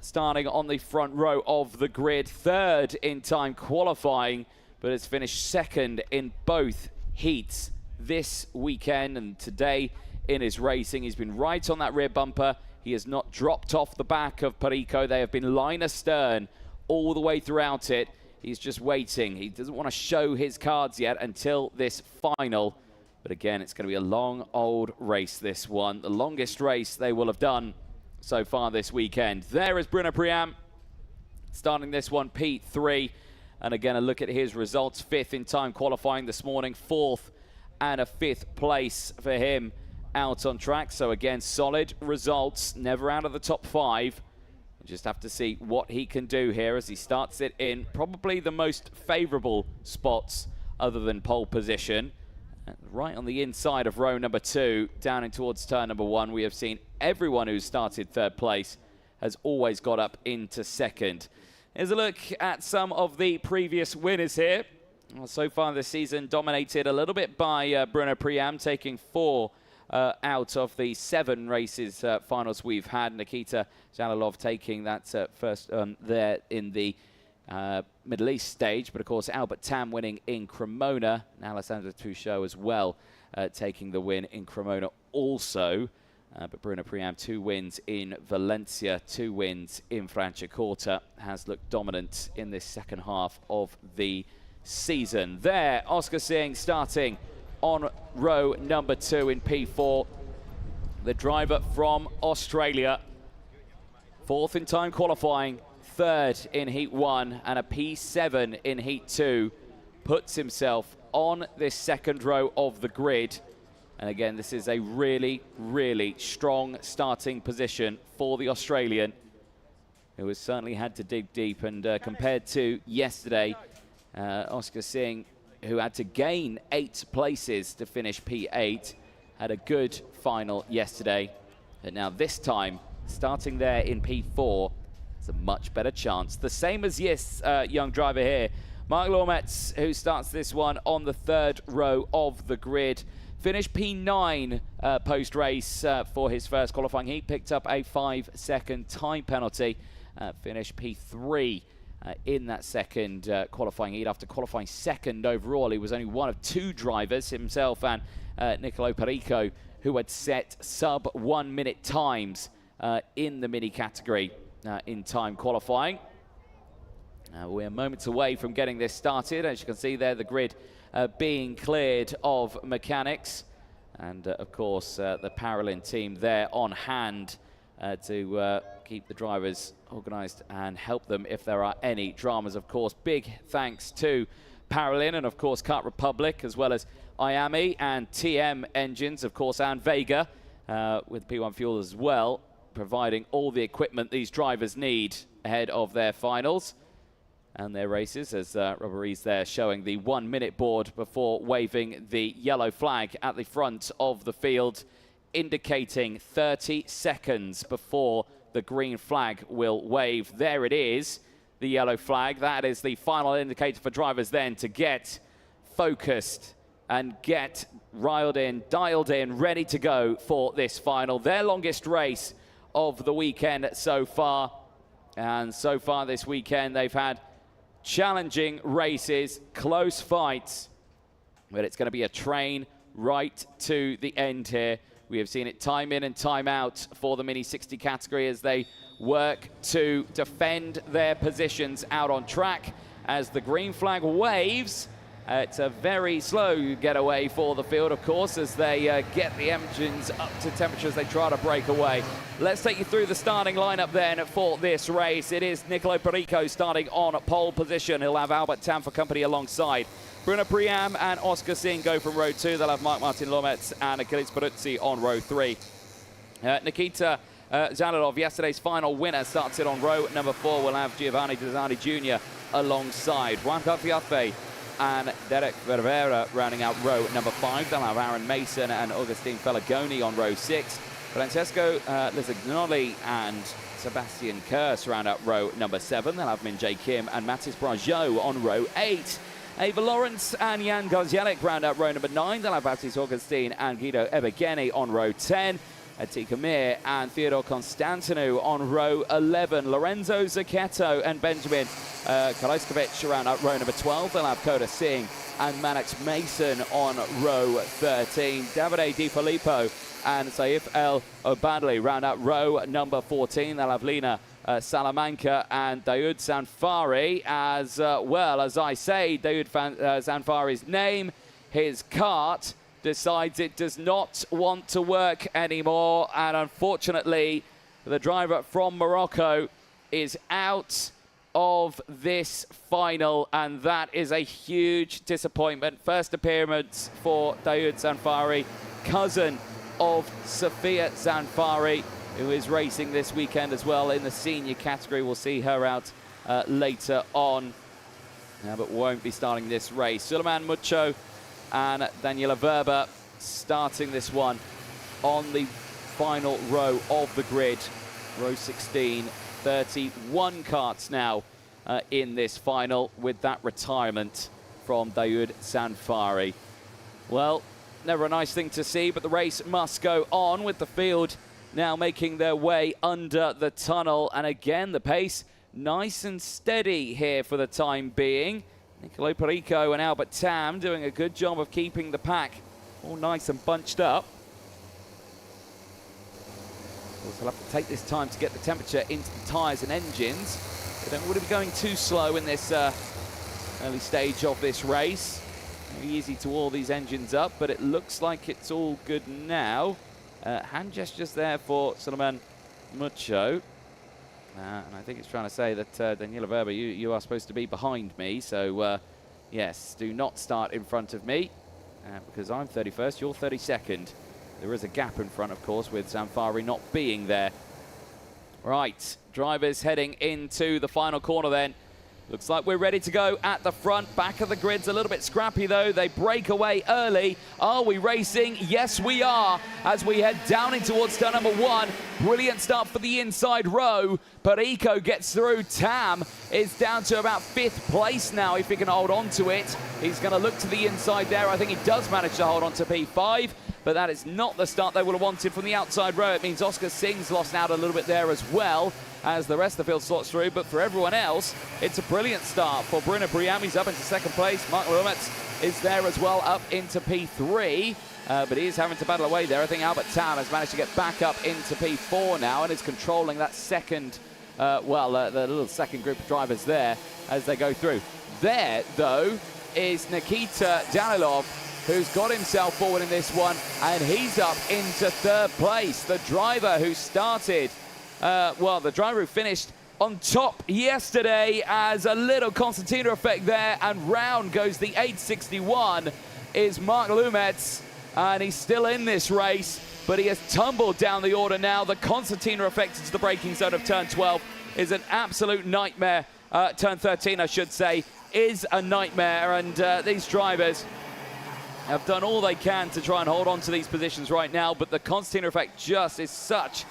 A: starting on the front row of the grid, 3rd in time qualifying, but has finished 2nd in both heats this weekend and today in his racing. He's been right on that rear bumper. He has not dropped off the back of Perico. They have been line astern all the way throughout it. He's just waiting. He doesn't want to show his cards yet until this final. But again, it's going to be a long, old race, this one. The longest race they will have done so far this weekend. There is Bruno Priam, starting this one P3. And again, a look at his results. 5th in time qualifying this morning, 4th and a 5th place for him out on track. So again, solid results, never out of the top 5. We'll just have to see what he can do here as he starts it in probably the most favourable spots other than pole position. Right on the inside of row number 2, down in towards turn number 1, we have seen everyone who's started 3rd place has always got up into 2nd. Here's a look at some of the previous winners here. Well, so far this season, dominated a little bit by Bruno Priam, taking 4 out of the 7 races finals we've had. Nikita Zhalalov taking that first there in the Middle East stage. But of course, Albert Tam winning in Cremona, and Alessandro Truchot as well taking the win in Cremona also. But Bruno Priam, 2 wins in Valencia, 2 wins in Franciacorta, has looked dominant in this second half of the season. There, Oscar Singh starting on row number 2 in P4. The driver from Australia, 4th in time qualifying, 3rd in Heat 1 and a P7 in Heat 2, puts himself on this 2nd row of the grid. And again, this is a really, really strong starting position for the Australian, who has certainly had to dig deep. And compared to yesterday, Oscar Singh, who had to gain 8 places to finish P8, had a good final yesterday. And now this time, starting there in P4, it's a much better chance. The same as this young driver here, Mark Lormetz, who starts this one on the 3rd row of the grid. finished P9 post-race for his first qualifying heat. Picked up a 5-second time penalty. Finished P3 in that second qualifying heat after qualifying second overall. He was only one of two drivers, himself and Nicolo Perico, who had set sub 1 minute times in the mini category in time qualifying. We're moments away from getting this started. As you can see there, the grid being cleared of mechanics. And of course, the Paralin team there on hand to keep the drivers organised and help them if there are any dramas. Of course, big thanks to Paralin and of course Kart Republic, as well as IAMI and TM Engines, of course, and Vega with P1 Fuel as well, providing all the equipment these drivers need ahead of their finals and their races, as Robert Rees there showing the 1 minute board before waving the yellow flag at the front of the field, indicating 30 seconds before the green flag will wave. There it is, the yellow flag. That is the final indicator for drivers then to get focused and get riled in, dialed in, ready to go for this final. Their longest race of the weekend so far. And so far this weekend, they've had challenging races, close fights, but it's going to be a train right to the end here. We have seen it time in and time out for the Mini 60 category as they work to defend their positions out on track. As the green flag waves, it's a very slow getaway for the field, of course, as they get the engines up to temperatures they try to break away. Let's take you through the starting lineup then for this race. It is Nicolo Perico starting on pole position. He'll have Albert Tam for company alongside. Bruno Priam and Oscar Singh go from row 2. They'll have Marc-Martin Lometz and Achilles Peruzzi on row 3. Nikita Zaladov, yesterday's final winner, starts it on row number 4. We'll have Giovanni Desani Jr. alongside. Juan Cafiafe and Derek Ververa rounding out row number 5. They'll have Aaron Mason and Augustine Felagoni on row 6. Francesco Lisignoli and Sebastian Kurz round out row number 7. They'll have Min Jae Kim and Mathis Brageau on row 8. Ava Lawrence and Jan Gozielik round out row number 9. They'll have Baptiste Augustine and Guido Ebegeni on row 10. Atika Mir and Theodore Constantinou on row 11. Lorenzo Zucchetto and Benjamin Kaloskovic around out row number 12. They'll have Koda Singh and Mannix Mason on row 13. Davide Di Filippo and Saif El Obadli round out row number 14. They'll have Lina Salamanca and Daoud Zanfari, as well as I say Daoud Zanfari's name. His kart decides it does not want to work anymore, and unfortunately the driver from Morocco is out of this final, and that is a huge disappointment. First appearance for Daoud Zanfari, cousin of Sophia Zanfari, who is racing this weekend as well in the senior category. We'll see her out later on, but won't be starting this race. Suleiman Mucho and Daniela Verba starting this one on the final row of the grid, row 16. 31 karts now in this final, with that retirement from Daoud Zanfari. Well, never a nice thing to see, but the race must go on, with the field now making their way under the tunnel. And again, the pace nice and steady here for the time being. Nicolo Perico and Albert Tam doing a good job of keeping the pack all nice and bunched up. We'll have to take this time to get the temperature into the tyres and engines. They don't want to be going too slow in this early stage of this race. Very easy to wall these engines up, but it looks like it's all good now. Hand gestures there for Suleiman Mucho. And I think it's trying to say that Daniela Verba, you are supposed to be behind me. So, yes, do not start in front of me because I'm 31st, you're 32nd. There is a gap in front, of course, with Zanfari not being there. Right, drivers heading into the final corner then. Looks like we're ready to go at the front. Back of the grid's a little bit scrappy though. They break away early. Are we racing? Yes, we are. As we head down in towards turn number 1. Brilliant start for the inside row. Perico gets through. Tam is down to about 5th place now if he can hold on to it. He's going to look to the inside there. I think he does manage to hold on to P5, but that is not the start they would have wanted from the outside row. It means Oscar Singh's lost out a little bit there as well, as the rest of the field slots through. But for everyone else, it's a brilliant start. For Bruno Priam, he's up into 2nd place. Mark Lumetz is there as well, up into P3. But he is having to battle away there. I think Albert Tam has managed to get back up into P4 now and is controlling that second, the little second group of drivers there as they go through. There, though, is Nikita Danilov, who's got himself forward in this one, and he's up into 3rd place. The driver who started, the driver who finished on top yesterday, as a little concertina effect there, and round goes the 861 is Mark Lumetz, and he's still in this race, but he has tumbled down the order now. The concertina effect into the braking zone of turn 12 is an absolute nightmare. Turn 13, I should say, is a nightmare, and these drivers have done all they can to try and hold on to these positions right now, but the concertina effect just is such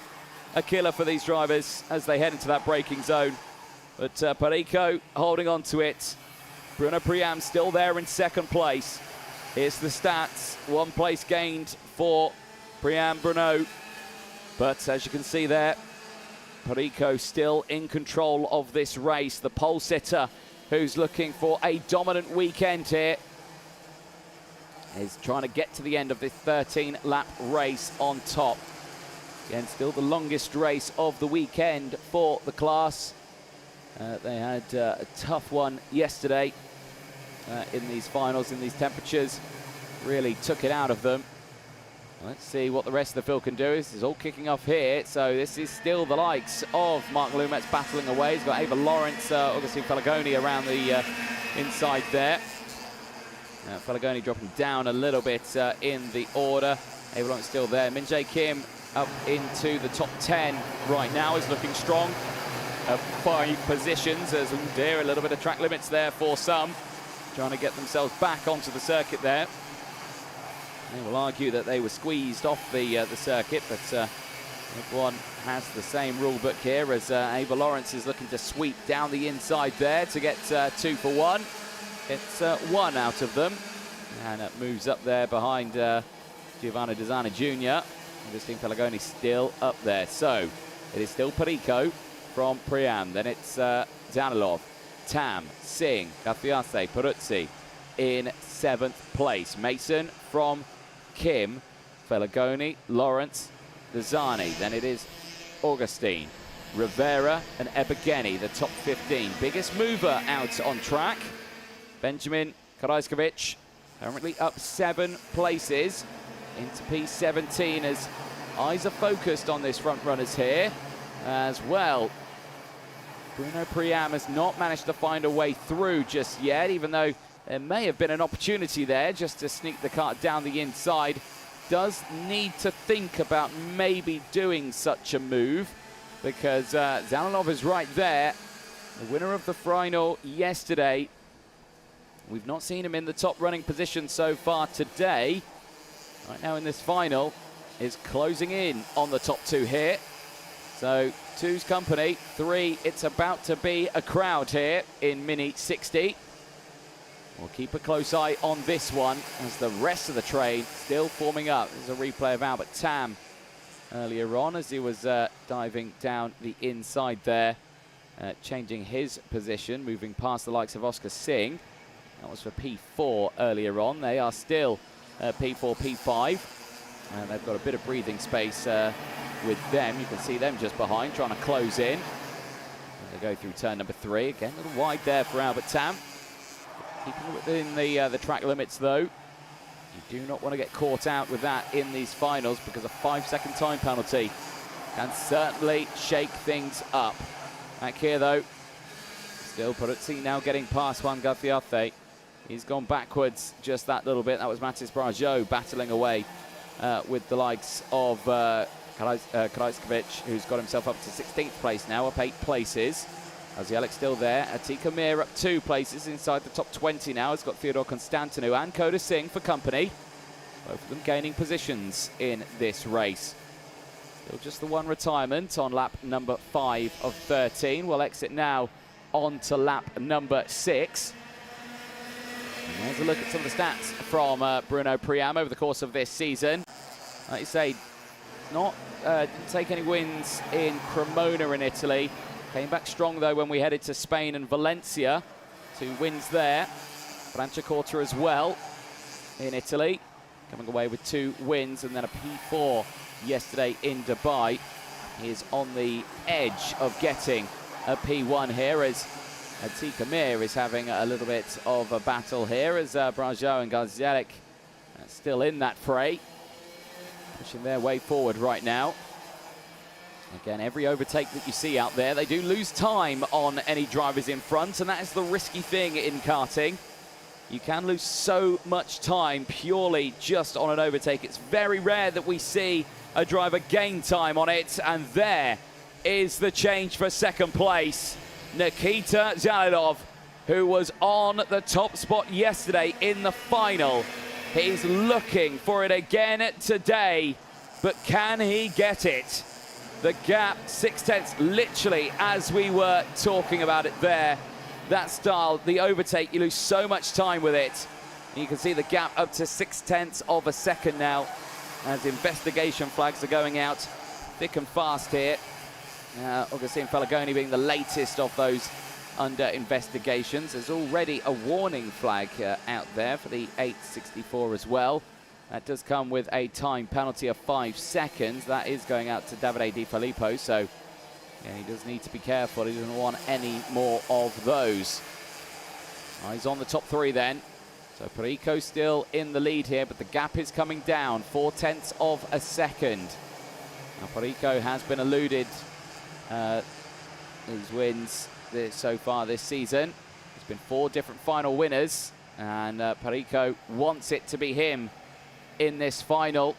A: a killer for these drivers as they head into that braking zone. But Perico holding on to it. Bruno Priam still there in 2nd place. Here's the stats. 1 place gained for Priam Bruno. But as you can see there, Perico still in control of this race. The pole sitter, who's looking for a dominant weekend here, is trying to get to the end of this 13-lap race on top. Again, still the longest race of the weekend for the class. They had a tough one yesterday in these finals, in these temperatures. Really took it out of them. Let's see what the rest of the field can do. This is all kicking off here. So this is still the likes of Mark Lumetz battling away. He's got Ava Lawrence, Augustine Felagoni around the inside there. Felagoni dropping down a little bit in the order. Ava Lawrence still there. Min Jae Kim up into the top 10 right now, is looking strong. 5 positions as a little bit of track limits there for some, trying to get themselves back onto the circuit there. They will argue that they were squeezed off the circuit, but everyone has the same rule book here, as Ava Lawrence is looking to sweep down the inside there to get 2 for 1. It's 1 out of them, and it moves up there behind Giovanni Dezana Jr. Augustine Felagoni still up there. So it is still Perico from Priam. Then it's Danilov, Tam, Singh, Gathiate, Peruzzi in 7th place. Mason from Kim, Felagoni, Lawrence, Dezani. Then it is Augustine, Rivera and Ebogeni, the top 15. Biggest mover out on track. Benjamin Karajskovic currently up 7 places into P17, as eyes are focused on this front runners here as well. Bruno Priam has not managed to find a way through just yet, even though there may have been an opportunity there just to sneak the car down the inside. Does need to think about maybe doing such a move, because Danilov is right there, the winner of the final yesterday. We've not seen him in the top running position so far today. Right now in this final is closing in on the top 2 here. So 2's company, 3, it's about to be a crowd here in Mini 60. We'll keep a close eye on this one as the rest of the train still forming up. There's a replay of Albert Tam earlier on as he was diving down the inside there, changing his position, moving past the likes of Oscar Singh. That was for P4 earlier on. They are still P4, P5. And they've got a bit of breathing space with them. You can see them just behind, trying to close in. And they go through turn number 3. Again, a little wide there for Albert Tam. Keeping within the track limits, though. You do not want to get caught out with that in these finals, because a 5-second time penalty can certainly shake things up. Back here, though, still Peruzzi now getting past Juan Gathiate. He's gone backwards just that little bit. That was Matis Brajot battling away with the likes of Karajskovic, who's got himself up to 16th place now, up 8 places. Garzialik still there. Atika Mir up 2 places inside the top 20 now. He's got Theodore Constantinou and Koda Singh for company. Both of them gaining positions in this race. Still just the one retirement on lap number 5 of 13. We'll exit now on to lap number 6. And there's a look at some of the stats from Bruno Priam over the course of this season. Like you say, didn't take any wins in Cremona in Italy. Came back strong though when we headed to Spain and Valencia. 2 wins there. Franciacorta as well in Italy. Coming away with 2 wins and then a P4 yesterday in Dubai. He is on the edge of getting a P1 here as Atika Mir is having a little bit of a battle here as Brajot and Garzialik still in that fray. Pushing their way forward right now. Again, every overtake that you see out there, they do lose time on any drivers in front, and that is the risky thing in karting. You can lose so much time purely just on an overtake. It's very rare that we see a driver gain time on it, and there is the change for second place. Nikita Zhalilov, who was on the top spot yesterday in the final. He's looking for it again today, but can he get it? The gap, 6/10, literally, as we were talking about it there. That style, the overtake, you lose so much time with it. And you can see the gap up to 6/10 of a second now as investigation flags are going out thick and fast here. Augustine Falagoni being the latest of those under investigations. There's already a warning flag out there for the 864 as well. That does come with a time penalty of 5 seconds. That is going out to Davide Di Filippo, so yeah, he does need to be careful. He doesn't want any more of those. He's on the top 3 then. So Perico still in the lead here, but the gap is coming down, 4/10 of a second. Now Perico has been eluded his wins so far this season. There's been 4 different final winners, and Perico wants it to be him in this final.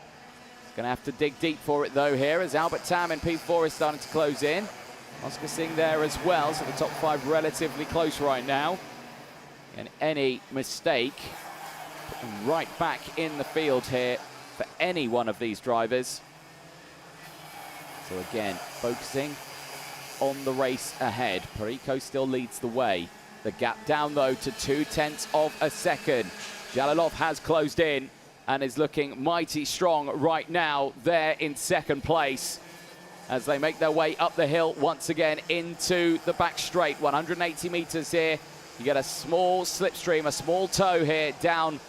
A: Going to have to dig deep for it though here as Albert Tam in P4 is starting to close in. Oscar Singh there as well, so the top 5 relatively close right now. And any mistake, put them right back in the field here for any one of these drivers. So again, focusing on the race ahead. Perico still leads the way. The gap down though to 2/10 of a second. Zhalilov has closed in and is looking mighty strong right now there in second place as they make their way up the hill once again into the back straight. 180 meters here. You get a small slipstream, a small toe here down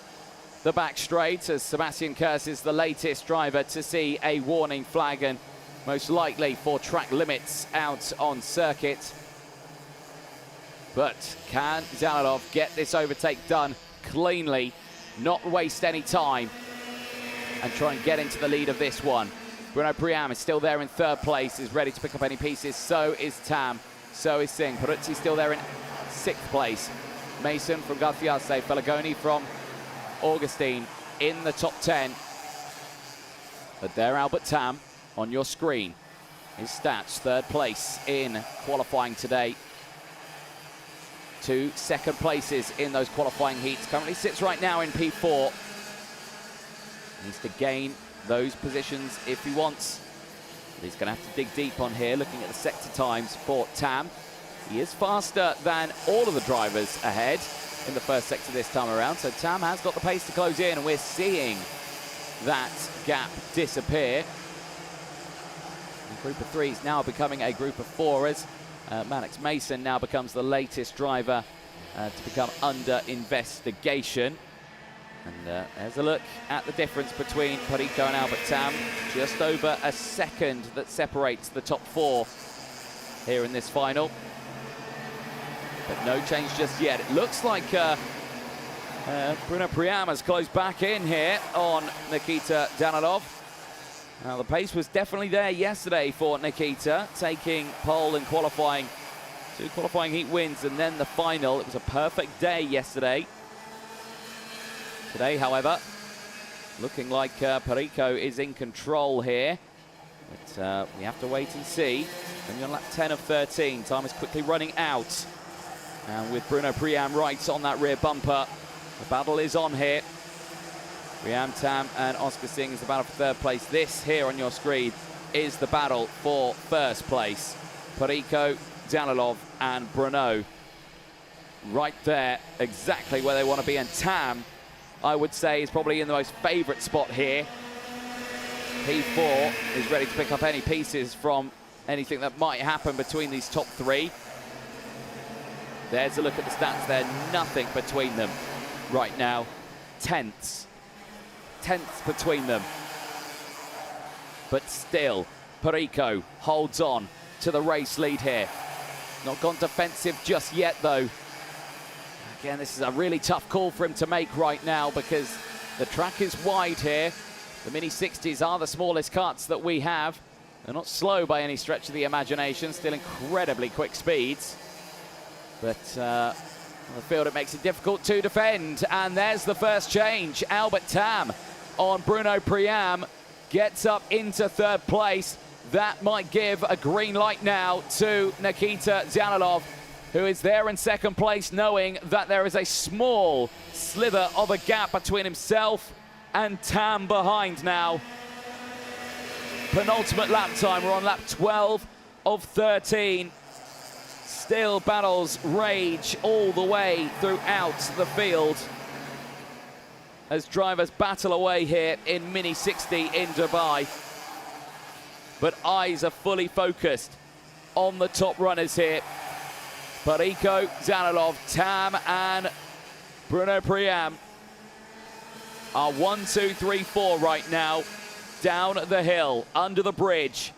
A: the back straight as Sebastian Kurz is the latest driver to see a warning flag and most likely for track limits out on circuit. But can Zhalilov get this overtake done cleanly, not waste any time, and try and get into the lead of this one? Bruno Priam is still there in 3rd place, is ready to pick up any pieces. So is Tam, so is Singh. Peruzzi still there in 6th place. Mason from Garfiase, Falagoni from Augustine in the top 10. But there Albert Tam on your screen. His stats, 3rd place in qualifying today. 2 second places in those qualifying heats. Currently sits right now in P4. Needs to gain those positions if he wants. But he's going to have to dig deep on here, looking at the sector times for Tam. He is faster than all of the drivers ahead in the first sector this time around. So Tam has got the pace to close in, and we're seeing that gap disappear. The group of 3 is now becoming a group of 4 as Mannix Mason now becomes the latest driver to become under investigation. And there's a look at the difference between Perico and Albert Tam. Just over a second that separates the top 4 here in this final. But no change just yet. It looks like Bruno Priam has closed back in here on Nikita Danilov. Now, the pace was definitely there yesterday for Nikita, taking pole in qualifying, 2 qualifying heat wins, and then the final. It was a perfect day yesterday. Today, however, looking like Perico is in control here. But we have to wait and see. Only on lap 10 of 13. Time is quickly running out. And with Bruno Priam right on that rear bumper, the battle is on here. Priam, Tam and Oscar Singh is the battle for third place. This here on your screen is the battle for first place. Perico, Danilov and Bruno right there, exactly where they want to be. And Tam, I would say, is probably in the most favourite spot here. P4 is ready to pick up any pieces from anything that might happen between these top three. There's a look at the stats there. Nothing between them right now. Tenths between them. But still, Perico holds on to the race lead here. Not gone defensive just yet, though. Again, this is a really tough call for him to make right now because the track is wide here. The Mini 60s are the smallest karts that we have. They're not slow by any stretch of the imagination, still incredibly quick speeds. But on the field, it makes it difficult to defend. And there's the first change. Albert Tam on Bruno Priam gets up into third place. That might give a green light now to Nikita Danilov, who is there in second place, knowing that there is a small slither of a gap between himself and Tam behind now. Penultimate lap time. We're on lap 12 of 13. Still battles rage all the way throughout the field as drivers battle away here in Mini 60 in Dubai. But eyes are fully focused on the top runners here. Perico, Danilov, Tam and Bruno Priam are 1, 2, 3, 4 right now. Down the hill, under the bridge.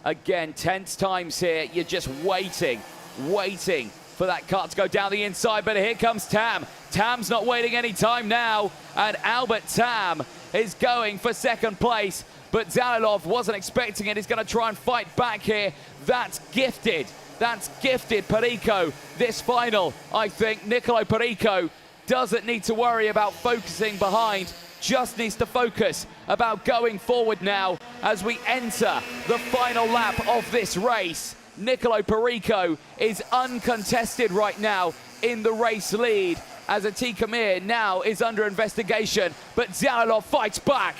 A: Again, tense times here. You're just waiting for that kart to go down the inside, but here comes Tam. Tam's not waiting any time now, and Albert Tam is going for second place, but Danilov wasn't expecting it. He's going to try and fight back here. That's gifted Perico this final. I think Nicolo Perico doesn't need to worry about focusing behind, just needs to focus about going forward now as we enter the final lap of this race. Nicolo Perico is uncontested right now in the race lead as Atika Mir now is under investigation, but Danilov fights back.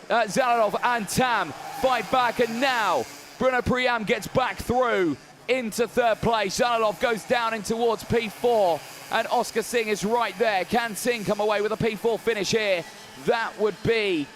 A: Danilov and Tam fight back, and now Bruno Priam gets back through into third place. Danilov goes down in towards P4, and Oscar Singh is right there. Can Singh come away with a P4 finish here? That would be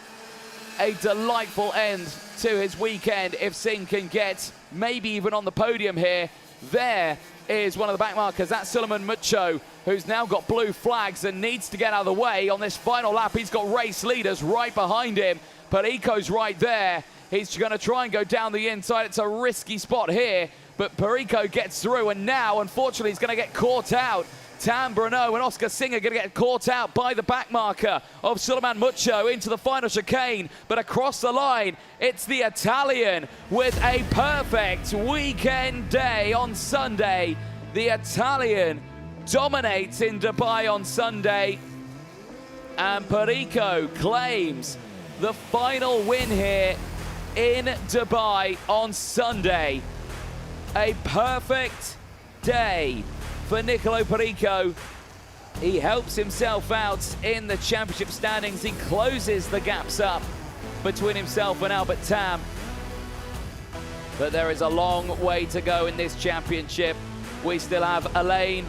A: a delightful end to his weekend if Singh can get maybe even on the podium here. There is one of the back markers. That's Suleiman Mucho, who's now got blue flags and needs to get out of the way on this final lap. He's got race leaders right behind him. Perico's right there. He's going to try and go down the inside. It's a risky spot here, but Perico gets through, and now, unfortunately, he's going to get caught out. Tam, Bruno and Oscar Singh are going to get caught out by the back marker of Suleiman Mucho into the final chicane. But across the line, it's the Italian with a perfect weekend day on Sunday. The Italian dominates in Dubai on Sunday. And Perico claims the final win here in Dubai on Sunday. A perfect day for Nicolo Perico. He helps himself out in the championship standings. He closes the gaps up between himself and Albert Tam. But there is a long way to go in this championship. We still have Alain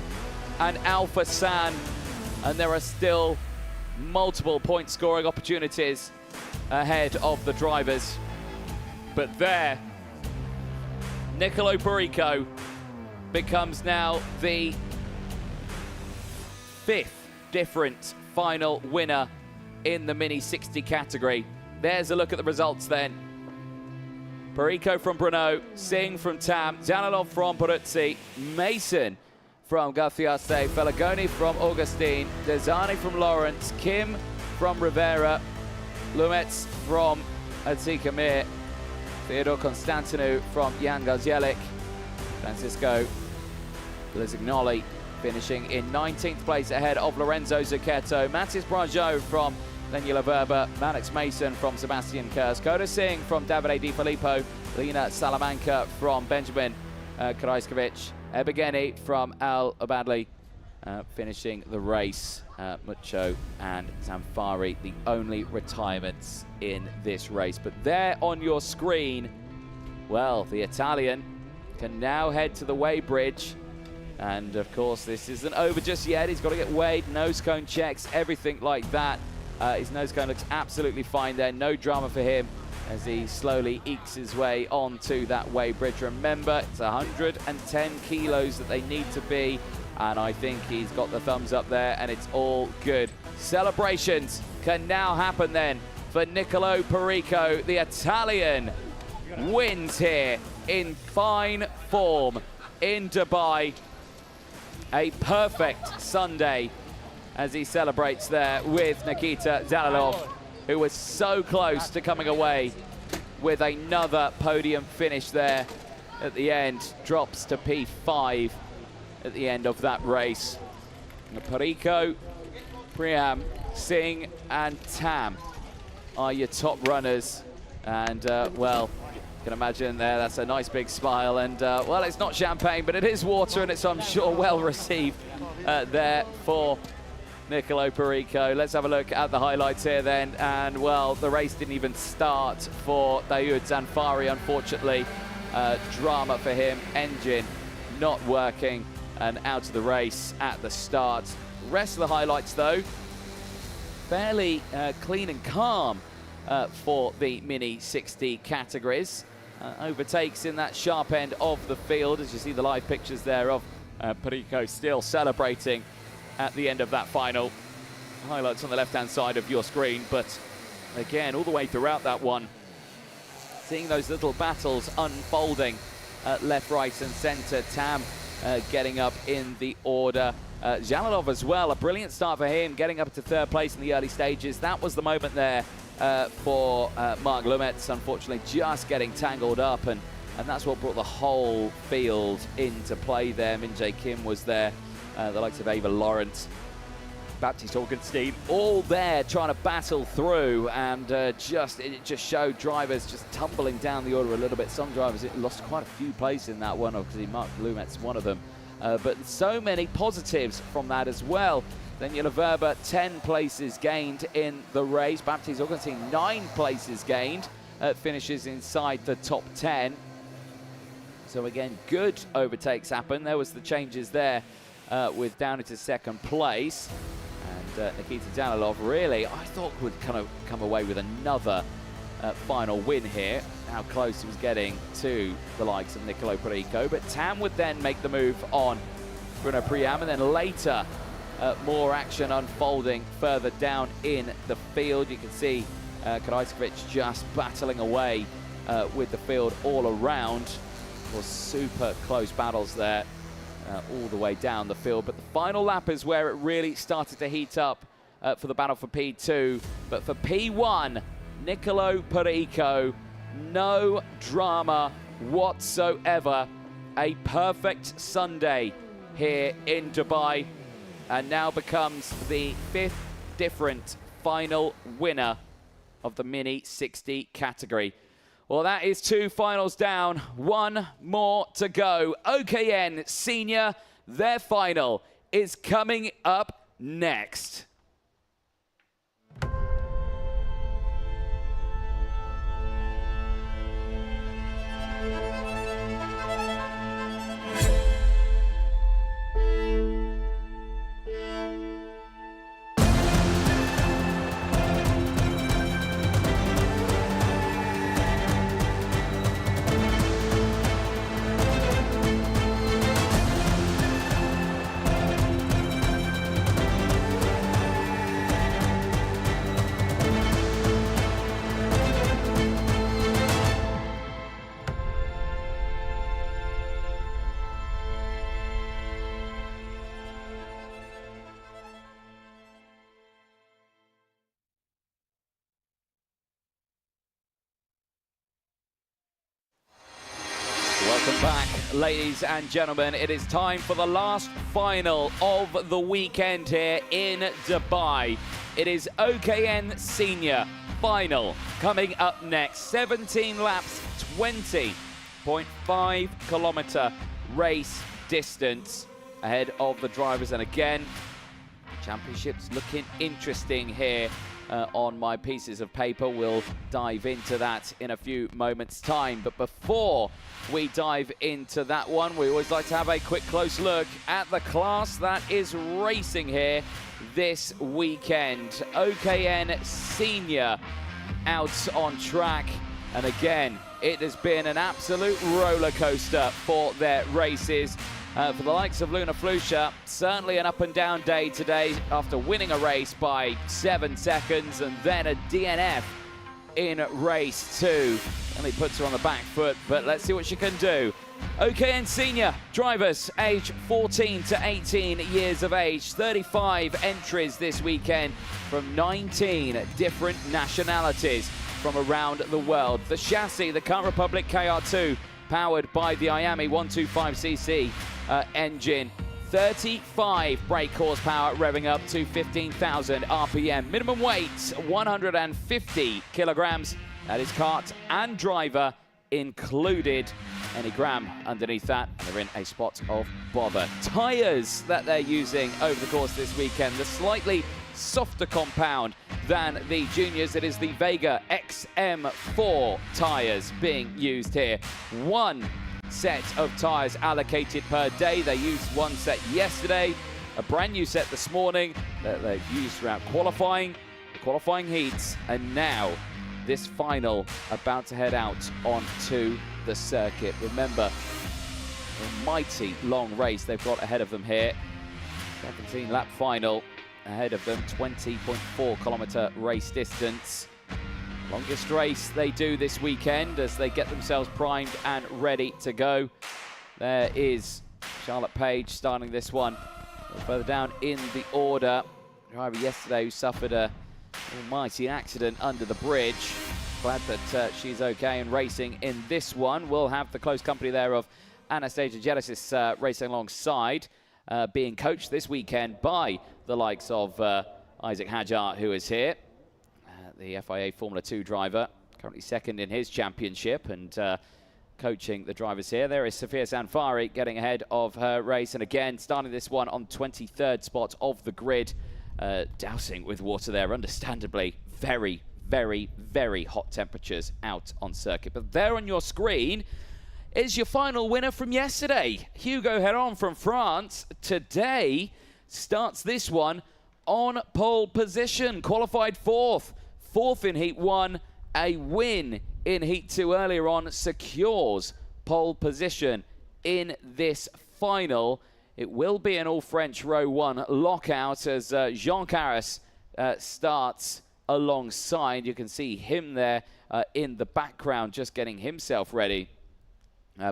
A: and Alpha San, and there are still multiple point scoring opportunities ahead of the drivers. But there, Nicolo Perico becomes now the 5th different final winner in the Mini 60 category. There's a look at the results then. Perico from Bruno, Singh from Tam, Danilov from Peruzzi, Mason from Gathiaste, Felagoni from Augustine, Desani from Lawrence, Kim from Rivera, Lumetz from Atika Mir, Theodore Constantinou from Jan Gazielik, Francisco Blisignoli finishing in 19th place ahead of Lorenzo Zucchetto. Matis Brajot from Daniela Verba, Mannix Mason from Sebastian Kurz, Koda Singh from Davide Di Filippo, Lena Salamanca from Benjamin Karajskovic, Ebegeni from Al Obadli, finishing the race. Mucho and Zamfari, the only retirements in this race. But there on your screen, well, the Italian can now head to the weigh bridge. And of course, this isn't over just yet. He's got to get weighed, nose cone checks, everything like that. His nose cone looks absolutely fine there. No drama for him as he slowly ekes his way onto that weigh bridge. Remember, it's 110 kilos that they need to be. And I think he's got the thumbs up there, and it's all good. Celebrations can now happen then for Niccolò Perico. The Italian wins here in fine form in Dubai. A perfect Sunday as he celebrates there with Nikita Dalalov, who was so close to coming away with another podium finish there at the end. Drops to P5 at the end of that race. Perico, Priam, Singh and Tam are your top runners. And well, you can imagine there, that's a nice big smile. And well, it's not champagne, but it is water, and it's, I'm sure, well received there for Niccolò Perico. Let's have a look at the highlights here then. And well, the race didn't even start for Daoud Zanfari, unfortunately. Drama for him, engine not working and out of the race at the start. Rest of the highlights though, fairly clean and calm for the Mini 60 categories. Overtakes in that sharp end of the field, as you see the live pictures there of Perico still celebrating at the end of that final. Highlights on the left-hand side of your screen, but again, all the way throughout that one, seeing those little battles unfolding left, right and center. Tam getting up in the order. Zhalalov as well, a brilliant start for him, getting up to third place in the early stages. That was the moment there for Mark Lumetz, unfortunately just getting tangled up, and that's what brought the whole field into play there. Min Jae Kim was there, the likes of Ava Lawrence, Baptiste Augenstein, all there trying to battle through, and it just showed drivers just tumbling down the order a little bit. Some drivers lost quite a few places in that one, obviously Mark Lumetz one of them. But so many positives from that as well. Then Verba, 10 places gained in the race. Baptiste Augenstein, 9 places gained, finishes inside the top 10. So again, good overtakes happen. There was the changes there with down into second place. And Nikita Dalalov really, I thought, would kind of come away with another final win here. How close he was getting to the likes of Niccolò Perico. But Tam would then make the move on Bruno Priam, and then later more action unfolding further down in the field. You can see Karajskovic just battling away with the field all around. Of course, super close battles there all the way down the field. But the final lap is where it really started to heat up for the battle for P2. But for P1, Niccolò Perico, no drama whatsoever. A perfect Sunday here in Dubai, and now becomes the 5th different final winner of the Mini 60 category. Well, that is 2 finals down, 1 more to go. OKN Senior, their final is coming up next. Welcome back, ladies and gentlemen. It is time for the last final of the weekend here in Dubai. It is OKN Senior Final coming up next. 17 laps, 20.5 kilometer race distance ahead of the drivers. And again, championships looking interesting here on my pieces of paper. We'll dive into that in a few moments' time. But before we dive into that one, we always like to have a quick close look at the class that is racing here this weekend. OKN Senior out on track. And again, it has been an absolute roller coaster for their races. For the likes of Luna Flusha, certainly an up and down day today after winning a race by 7 seconds and then a DNF in race 2. Only puts her on the back foot, but let's see what she can do. OKN Senior drivers age 14 to 18 years of age, 35 entries this weekend from 19 different nationalities from around the world. The chassis, the Car Republic KR2, powered by the IAMI 125cc engine, 35 brake horsepower, revving up to 15,000 RPM. Minimum weight, 150 kilograms. That is kart and driver included. Any gram underneath that, and they're in a spot of bother. Tyres that they're using over the course this weekend, the slightly softer compound than the juniors. It is the Vega XM4 tyres being used here. One set of tyres allocated per day. They used one set yesterday, a brand new set this morning that they've used throughout qualifying, the qualifying heats, and now this final about to head out onto the circuit. Remember, a mighty long race they've got ahead of them here. 17 lap final ahead of them, 20.4 kilometer race distance. Longest race they do this weekend as they get themselves primed and ready to go. There is Charlotte Page starting this one. A little further down in the order, driver yesterday who suffered a almighty accident under the bridge. Glad that she's okay and racing in this one. We'll have the close company there of Anastasia Genesis racing alongside, being coached this weekend by the likes of Isaac Hajar, who is here. The FIA Formula 2 driver, currently second in his championship and coaching the drivers here. There is Sophia Sanfari getting ahead of her race, and again starting this one on 23rd spot of the grid, dousing with water there, understandably. Very, very, very hot temperatures out on circuit. But there on your screen is your final winner from yesterday. Hugo Heron from France today starts this one on pole position, qualified fourth in Heat 1, a win in Heat 2 earlier on, secures pole position in this final. It will be an all-French row 1 lockout as Jean Carras starts alongside. You can see him there in the background just getting himself ready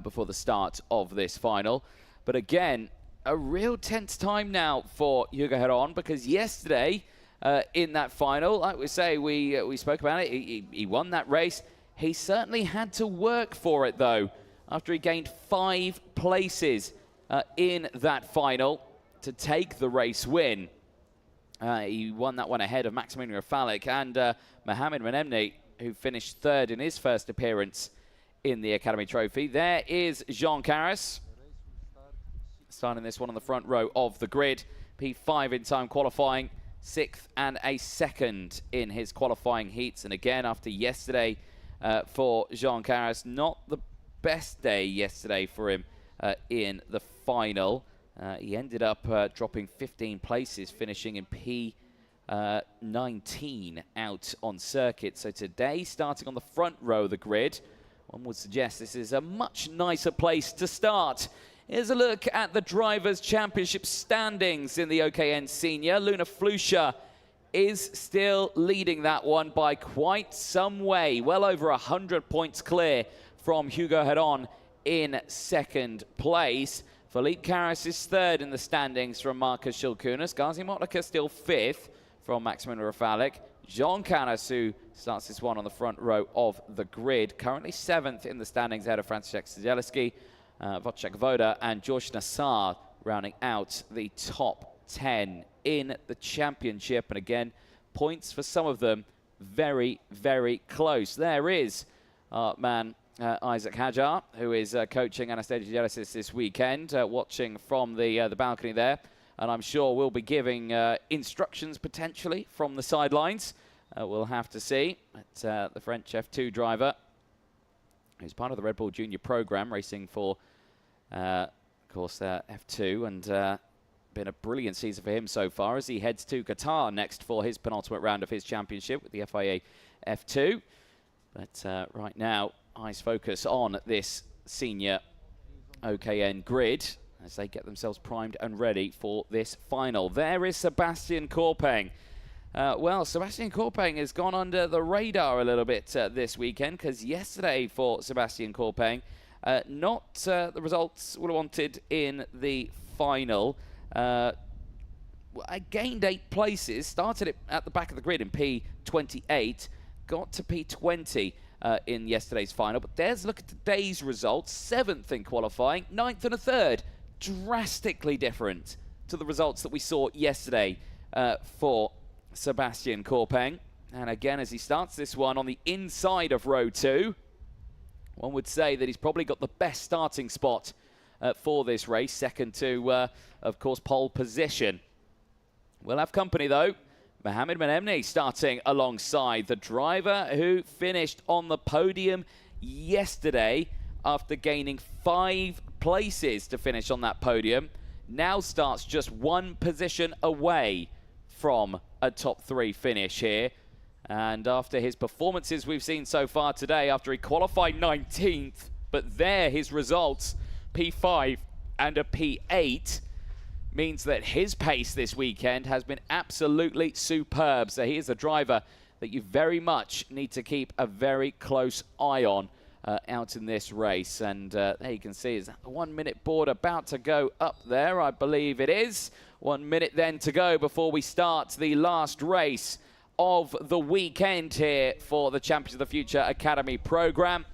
A: before the start of this final. But again, a real tense time now for Hugo Heron, because yesterday in that final, like we say, we spoke about it, he won that race. He certainly had to work for it though, after he gained 5 places in that final to take the race win. He won that one ahead of Maximilian Rafalik and Mohamed Menemni, who finished 3rd in his first appearance in the Academy Trophy. There is Jean Carras, starting this one on the front row of the grid. P5 in time qualifying, 6th and a 2nd in his qualifying heats. And again, after yesterday for Jean Carras, not the best day yesterday for him in the final. He ended up dropping 15 places, finishing in P19 out on circuit. So today, starting on the front row of the grid, one would suggest this is a much nicer place to start. Here's a look at the Drivers' Championship standings in the OKN Senior. Luna Flusha is still leading that one by quite some way, well over 100 points clear from Hugo Heron in 2nd place. Philippe Carras is 3rd in the standings from Marcus Shilkunas. Gazi Motlaka still 5th from Maximilian Rafalik. Jean Carras, who starts this one on the front row of the grid, currently 7th in the standings ahead of Franciszek Stadzielski. Wojciech Woda and George Nassar rounding out the top 10 in the championship. And again, points for some of them very, very close. There is Isaac Hajar, who is coaching Anastasia Genesis this weekend, watching from the balcony there. And I'm sure we'll be giving instructions potentially from the sidelines. We'll have to see. But the French F2 driver, who's part of the Red Bull Junior program, racing for, of course, F2, and been a brilliant season for him so far as he heads to Qatar next for his penultimate round of his championship with the FIA F2. But right now, eyes focus on this senior OKN grid as they get themselves primed and ready for this final. There is Sebastian Korpeng. Well, Sebastian Korpeng has gone under the radar a little bit this weekend, because yesterday for Sebastian Korpeng, not the results would have wanted in the final. I gained 8 places, started it at the back of the grid in P28, got to P20 in yesterday's final. But there's a look at today's results. 7th in qualifying, 9th and a 3rd. Drastically different to the results that we saw yesterday for Sebastian Korpeng. And again, as he starts this one on the inside of row 2, one would say that he's probably got the best starting spot for this race, second to, of course, pole position. We'll have company, though. Mohamed Menemni starting alongside the driver who finished on the podium yesterday after gaining 5 places to finish on that podium. Now starts just 1 position away from a top 3 finish here. And after his performances we've seen so far today, after he qualified 19th, but there his results, P5 and a P8, means that his pace this weekend has been absolutely superb. So he is a driver that you very much need to keep a very close eye on out in this race. And there you can see is a 1 minute board about to go up there. I believe it is. 1 minute then to go before we start the last race of the weekend here for the Champions of the Future Academy program.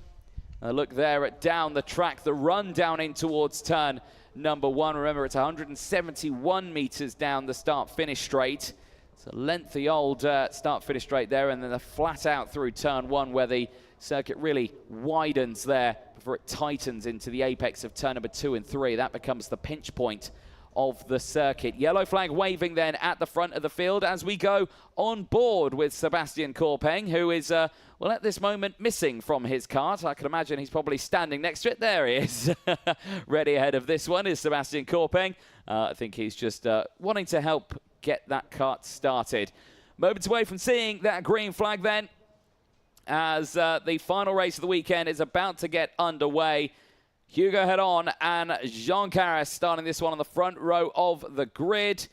A: A look there at down the track, the run down in towards turn number 1. Remember, it's 171 meters down the start-finish straight. It's a lengthy old start-finish straight there, and then the flat out through turn 1 where the circuit really widens there before it tightens into the apex of turn number 2 and 3. That becomes the pinch point of the circuit. Yellow flag waving then at the front of the field as we go on board with Sebastian Korpeng, who is, well, at this moment missing from his kart. I can imagine he's probably standing next to it. There he is. Ready ahead of this one is Sebastian Korpeng. I think he's just wanting to help get that kart started. Moments away from seeing that green flag then, as the final race of the weekend is about to get underway. Hugo Heron and Jean Carras starting this one on the front row of the grid.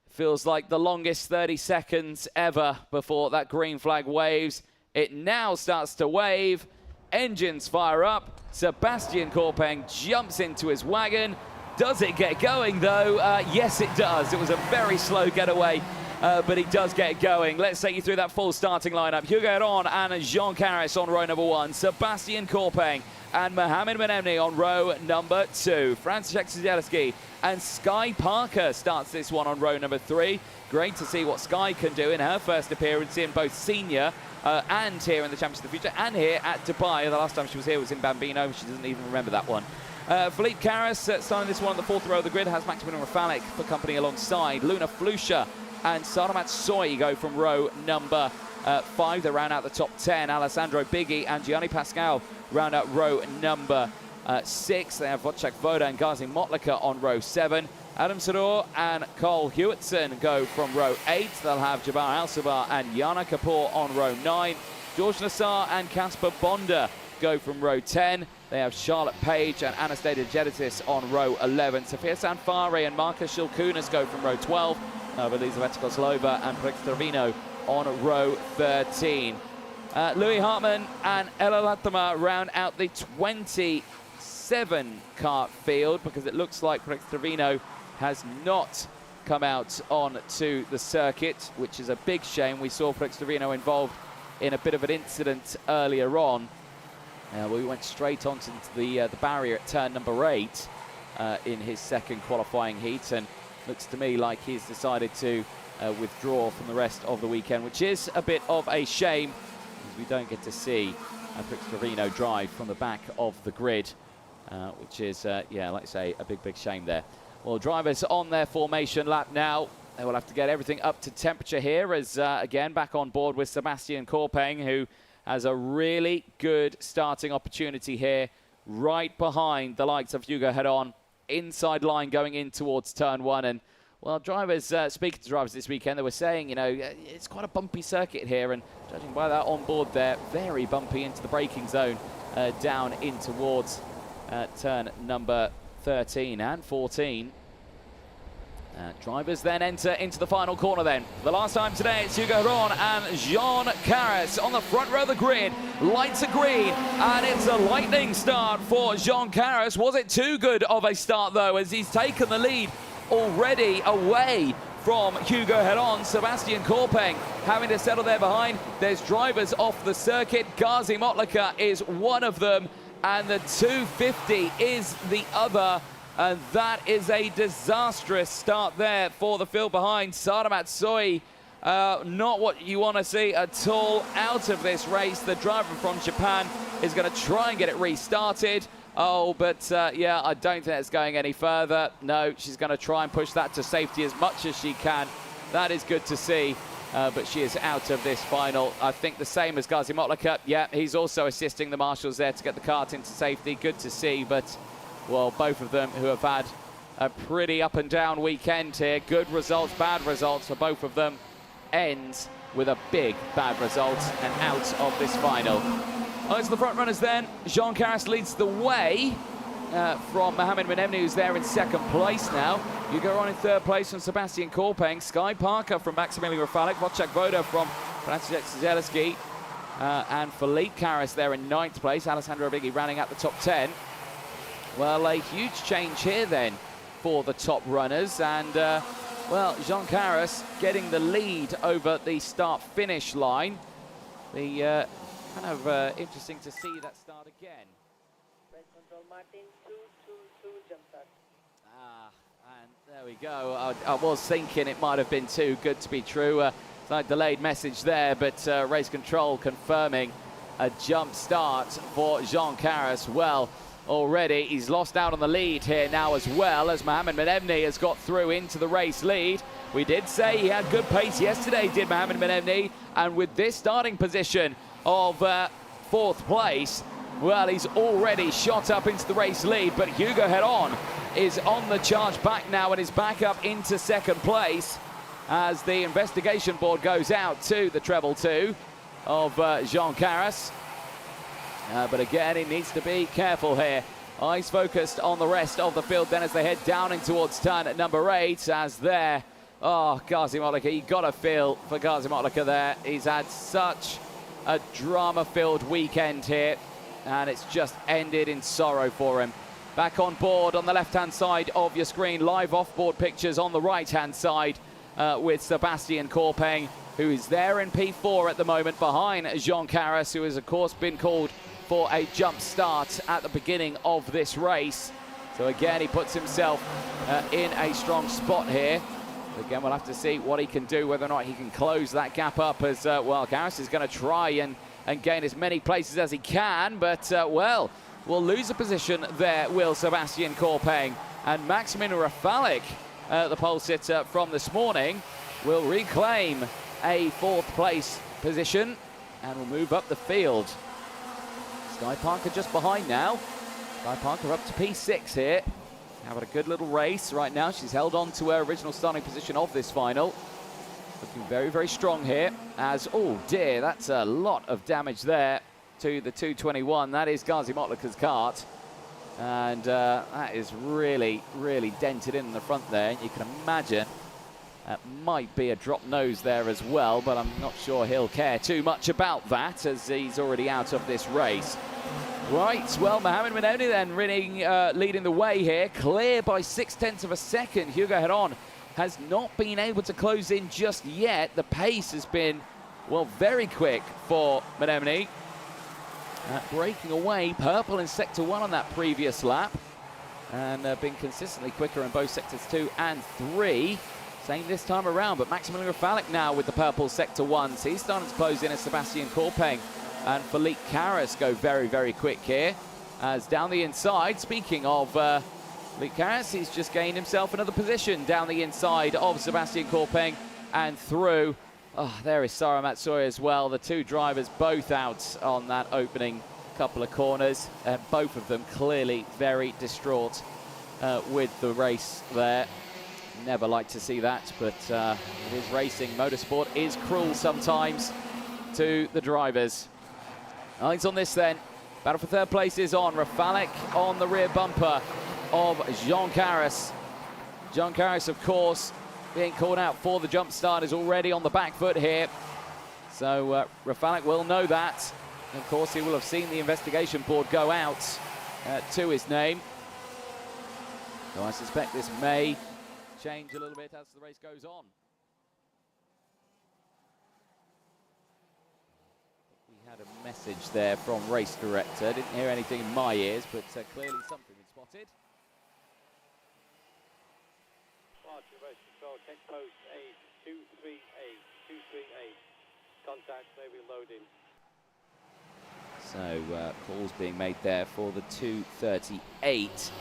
A: Feels like the longest 30 seconds ever before that green flag waves. It now starts to wave. Engines fire up. Sebastian Korpeng jumps into his wagon. Does it get going, though? Yes, it does. It was a very slow getaway, but he does get going. Let's take you through that full starting lineup. Hugo Heron and Jean Carras on row number 1. Sebastian Korpeng and Mohamed Menemni on row number 2. Franciszek Szyzelski and Sky Parker starts this one on row number 3. Great to see what Sky can do in her first appearance in both senior and here in the Champions of the Future and here at Dubai. The last time she was here was in Bambino. She doesn't even remember that one. Philippe Carras starting this one on the 4th row of the grid has Maximilian Rafalik for company alongside. Luna Flusha and Saramat Soy go from row number 5. They round out the top 10. Alessandro Biggie and Gianni Pascal round out row number 6. They have Wojciech Woda and Gazi Motlika on row 7. Adam Sador and Cole Hewitson go from row 8. They'll have Jabbar Al-Sabar and Yana Kapoor on row 9. George Nassar and Casper Bonda go from row 10. They have Charlotte Page and Anastasia Geditis on row 11. Sofia Sanfari and Marcus Shilkunas go from row 12. Elizaveta Kozlova and Prex Trevino on row 13. Louis Hartmann and Ella Latama round out the 27 kart field, because it looks like Prex Trevino has not come out on to the circuit, which is a big shame. We saw Prex Trevino involved in a bit of an incident earlier on. Well, he went straight onto the barrier at turn number 8 in his second qualifying heat, and looks to me like he's decided to withdraw from the rest of the weekend, which is a bit of a shame, because we don't get to see Prix Trevino drive from the back of the grid, which is, yeah, like I say, a big shame there. Well, drivers on their formation lap now. They will have to get everything up to temperature here, as again back on board with Sebastian Korpeng, who has a really good starting opportunity here, right behind the likes of Hugo Heron, inside line going in towards turn 1. And well, drivers, speaking to drivers this weekend, they were saying, you know, it's quite a bumpy circuit here, and judging by that on board there, very bumpy into the braking zone, down in towards turn number 13 and 14. Drivers then enter into the final corner then. For the last time today, it's Hugo Heron and Jean Caras on the front row of the grid. Lights are green, and it's a lightning start for Jean Caras. Was it too good of a start, though, as he's taken the lead already away from Hugo Heron? Sebastian Korpeng having to settle there behind. There's drivers off the circuit. Gazi Motlaka is one of them, and the 250 is the other. And that is a disastrous start there for the field behind. Sara Matsui, not what you want to see at all out of this race. The driver from Japan is going to try and get it restarted. Oh, but yeah, I don't think it's going any further. No, she's going to try and push that to safety as much as she can. That is good to see, but she is out of this final. I think the same as Gazi Motlaka. Yeah, he's also assisting the marshals there to get the cart into safety. Good to see, but well, both of them who have had a pretty up and down weekend here. Good results, bad results for both of them. Ends with a big bad result and out of this final. It's the front runners then. Jean Caras leads the way from Mohamed Menemni, who's there in second place now. You go on in third place from Sebastian Korpeng. Sky Parker from Maximilian Rafalik. Wojciech Woda from Franciszek Zielinski. And Philippe Caras there in ninth place. Alessandro Biggi running at the top 10. Well, a huge change here then for the top runners, and well, Jean Caras getting the lead over the start-finish line. The kind of interesting to see that start again.
B: Race control, Martin, 2-2-2, jump start.
A: And there we go. I was thinking it might have been too good to be true. Slight delayed message there, but race control confirming a jump start for Jean Caras. Well, already he's lost out on the lead here now, as well as Mohamed Menemni has got through into the race lead. We did say he had good pace yesterday, did Mohamed Menemni, and with this starting position of fourth place, well, he's already shot up into the race lead. But Hugo Heron is on the charge back now and is back up into second place as the investigation board goes out to the treble 2 of Jean Caras. But again, he needs to be careful here. Eyes focused on the rest of the field then as they head down in towards turn at number 8, as there, oh, Gazi Motlaka, you got to feel for Gazi Motlaka there. He's had such a drama-filled weekend here, and it's just ended in sorrow for him. Back on board on the left-hand side of your screen, live off-board pictures on the right-hand side with Sebastian Korpeng, who is there in P4 at the moment behind Jean Caras, who has, of course, been called for a jump start at the beginning of this race. So again, he puts himself in a strong spot here. Again, we'll have to see what he can do, whether or not he can close that gap up, as well, Caras is going to try and gain as many places as he can, but well, we'll lose a position there, will Sebastian Korpeng. And Maximilian Rafalik, the pole sitter from this morning, will reclaim a fourth place position and will move up the field. Sky Parker just behind now. Sky Parker up to P6 here. Having a good little race right now. She's held on to her original starting position of this final. Looking very, very strong here. As, oh dear, that's a lot of damage there to the 221. That is Gazi Motlaka's cart. And that is really, really dented in the front there. You can imagine that might be a drop nose there as well, but I'm not sure he'll care too much about that, as he's already out of this race. Right, well, Mohamed Menemni then really leading the way here, clear by 0.6 of a second. Hugo Heron has not been able to close in just yet. The pace has been, well, very quick for Menemni. breaking away. Purple in sector 1 on that previous lap, and been consistently quicker in both sectors 2 and 3. Same this time around, but Maximilian Rafalik now with the purple sector 1s. He's starting to close in as Sebastian Corpeng and Philippe Carras go very, very quick here. As down the inside, speaking of Philippe Carras, he's just gained himself another position down the inside of Sebastian Corpeng and through. Oh, there is Sarah Matsuya as well. The two drivers both out on that opening couple of corners. Both of them clearly very distraught with the race there. Never like to see that, but it is racing. Motorsport is cruel sometimes to the drivers. Eyes on this then. Battle for third place is on. Rafalik on the rear bumper of Jean Carras. Jean Carras, of course, being called out for the jump start, is already on the back foot here. So Rafalik will know that. Of course, he will have seen the investigation board go out to his name. So I suspect this may change a little bit as the race goes on. We had a message there from race director. Didn't hear anything in my ears, but clearly something was spotted.
C: Race control, check post A 238, 238. Contact maybe loading.
A: So calls being made there for the 238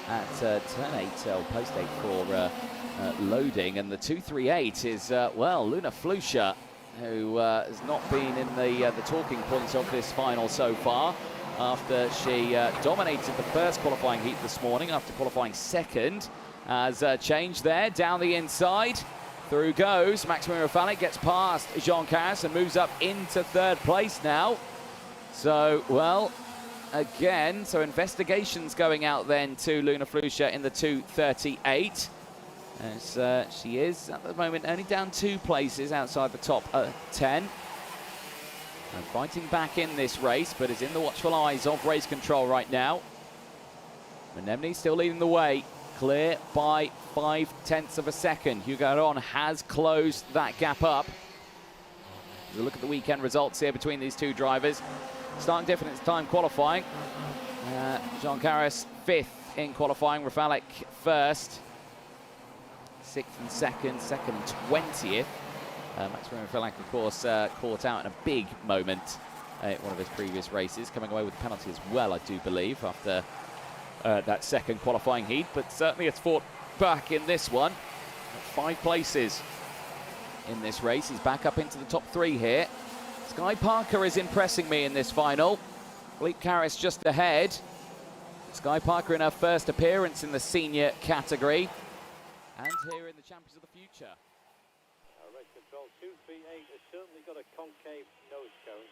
A: at turn 8, post 8 for loading, and the 238 is, well, Luna Flusha, who has not been in the talking points of this final so far, after she dominated the first qualifying heat this morning after qualifying second. Has changed there, down the inside, through goes Maximilian Rafalik, gets past Jean Carras and moves up into third place now. So, well, again, so investigations going out then to Luna Flusha in the 238. As she is, at the moment, only down 2 places outside the top 10. And fighting back in this race, but is in the watchful eyes of race control right now. Menemne still leading the way, clear by 0.5 of a second. Hugo Heron has closed that gap up. As we look at the weekend results here between these two drivers. Starting difference time qualifying. Jean Carras 5th in qualifying, Rafalik 1st. 6th and 2nd, 2nd and 20th. Maximilian Rafalik, of course, caught out in a big moment at one of his previous races, coming away with a penalty as well, I do believe, after that second qualifying heat, but certainly has fought back in this one. 5 places in this race. He's back up into the top 3 here. Sky Parker is impressing me in this final. Philippe Carras just ahead. Sky Parker in her first appearance in the senior category. And here in the Champions of the Future.
C: Race control 238 has certainly got a concave nose cone.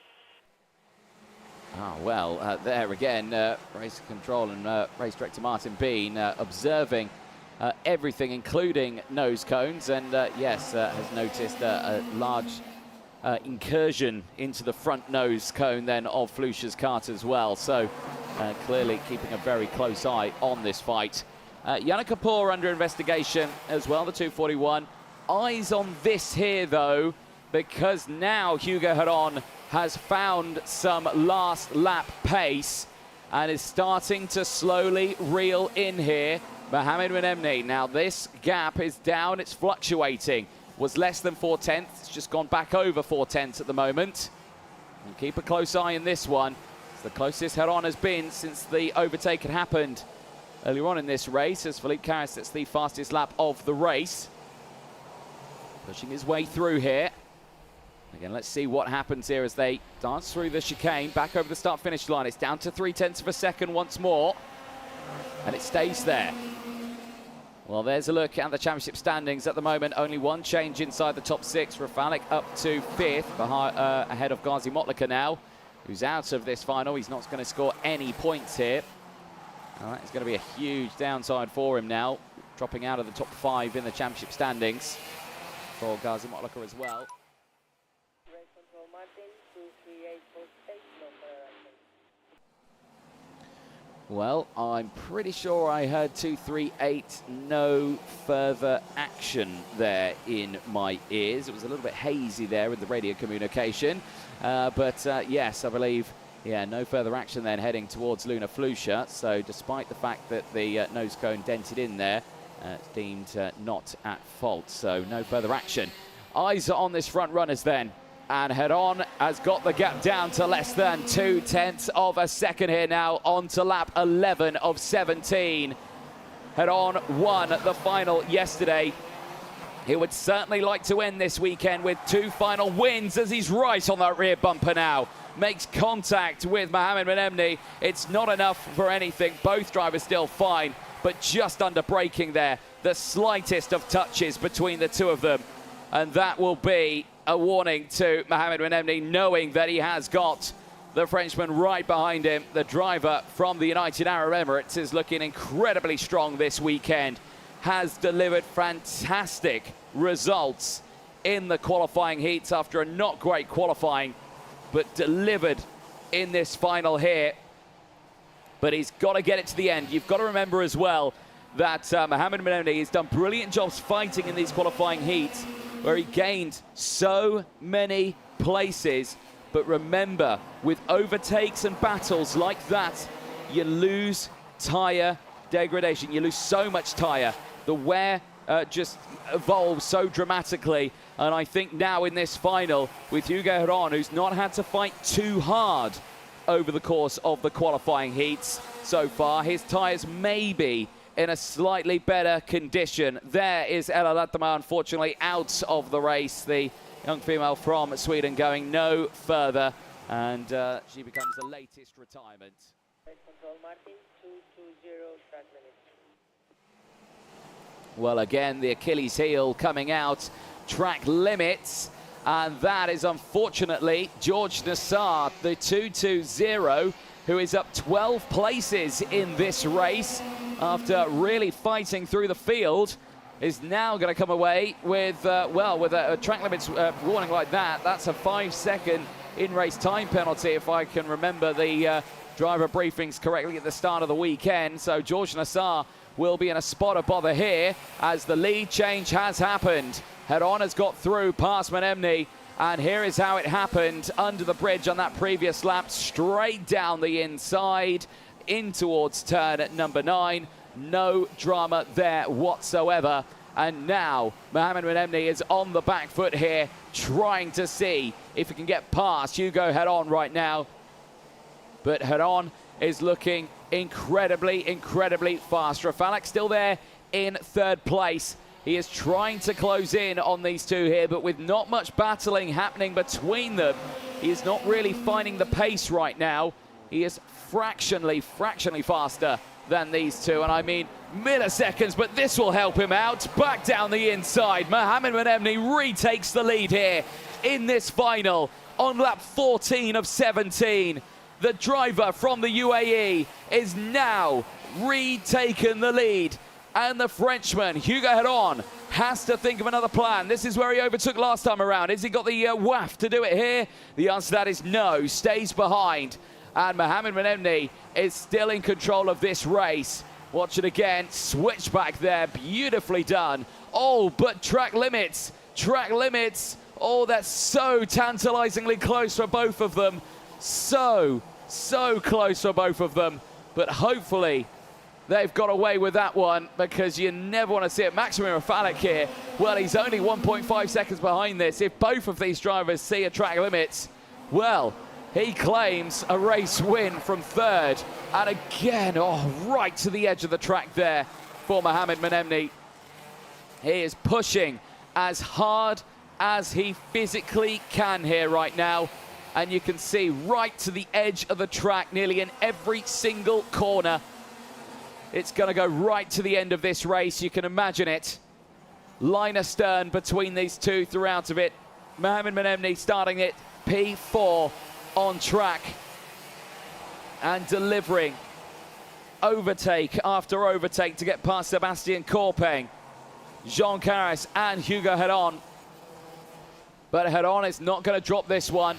A: Ah, well, there again, race control and race director Martin Bean observing everything, including nose cones, and yes, has noticed a large incursion into the front nose cone then of Flusha's kart as well. So clearly keeping a very close eye on this fight. Yana Kapoor under investigation as well, the 241. Eyes on this here, though, because now Hugo Heron has found some last lap pace and is starting to slowly reel in here. Mohamed Menemne. Now this gap is down, it's fluctuating. Was less than 4/10, it's just gone back over 4/10 at the moment. And keep a close eye in this one. It's the closest Heron has been since the overtake had happened earlier on in this race, as Philippe Carras sets the fastest lap of the race. Pushing his way through here. Again, let's see what happens here as they dance through the chicane, back over the start-finish line. It's down to 0.3 of a second once more, and it stays there. Well, there's a look at the championship standings at the moment. Only one change inside the top 6. Rafalik up to 5th, ahead of Ghazi Motlaka now, who's out of this final. He's not going to score any points here. All right, it's going to be a huge downside for him now, dropping out of the top 5 in the championship standings for Ghazi Motlaka as well.
B: Race control Martin, 238 post 8, no further action.
A: Well, I'm pretty sure I heard 238, no further action there in my ears. It was a little bit hazy there with the radio communication. But yes, I believe Yeah, no further action then heading towards Luna Flusha. So despite the fact that the nose cone dented in there, it's deemed not at fault. So no further action. Eyes are on this front runners then. And Head On has got the gap down to less than 0.2 of a second here now, on to lap 11 of 17. Head On won the final yesterday. He would certainly like to end this weekend with 2 final wins, as he's right on that rear bumper now. Makes contact with Mohamed Menemni. It's not enough for anything. Both drivers still fine, but just under braking there. The slightest of touches between the two of them. And that will be a warning to Mohamed Menemni, knowing that he has got the Frenchman right behind him. The driver from the United Arab Emirates is looking incredibly strong this weekend. Has delivered fantastic results in the qualifying heats after a not great qualifying, but delivered in this final here. But he's got to get it to the end. You've got to remember as well that Mohamed Menemni has done brilliant jobs fighting in these qualifying heats, where he gained so many places. But remember, with overtakes and battles like that, you lose tyre degradation. You lose so much tyre. The wear just evolves so dramatically. And I think now in this final, with Hugo Heron, who's not had to fight too hard over the course of the qualifying heats so far, his tyres may be in a slightly better condition. There is Ella Lattama, unfortunately, out of the race. The young female from Sweden going no further, and she becomes the latest retirement.
B: Control Martin, 220 track limit.
A: Well, again, the Achilles heel coming out, track limits, and that is unfortunately George Nassar, the 220, who is up 12 places in this race after really fighting through the field, is now going to come away with, with a track limits warning like that. That's a 5-second in-race time penalty, if I can remember the driver briefings correctly at the start of the weekend. So George Nassar will be in a spot of bother here as the lead change has happened. Head On has got through past Menemni, and here is how it happened under the bridge on that previous lap, straight down the inside in towards turn at number 9. No drama there whatsoever. And now Mohamed Menemni is on the back foot here, trying to see if he can get past Hugo Head On right now. But Head On is looking incredibly fast. Rafalek still there in 3rd place. He is trying to close in on these two here, but with not much battling happening between them, he is not really finding the pace right now. He is fractionally faster than these two, and I mean milliseconds, but this will help him out. Back down the inside, Mohamed Menemni retakes the lead here in this final on lap 14 of 17. The driver from the UAE is now retaken the lead, and the Frenchman, Hugo Head On, has to think of another plan. This is where he overtook last time around. Has he got the waff to do it here? The answer to that is no, stays behind. And Mohamed Menemni is still in control of this race. Watch it again, switchback there, beautifully done. Oh, but track limits. Oh, that's so tantalizingly close for both of them. So close for both of them. But hopefully they've got away with that one, because you never want to see it. Maximum Rafalek here, well, he's only 1.5 seconds behind this. If both of these drivers see a track limits, well, he claims a race win from 3rd. And again, right to the edge of the track there for Mohamed Menemni. He is pushing as hard as he physically can here right now. And you can see right to the edge of the track, nearly in every single corner. It's going to go right to the end of this race. You can imagine it. Line astern between these two throughout of it. Mohamed Menemni starting it P4 on track and delivering overtake after overtake to get past Sebastian Corpeng, Jean Carras and Hugo Head On. But Head On is not going to drop this one.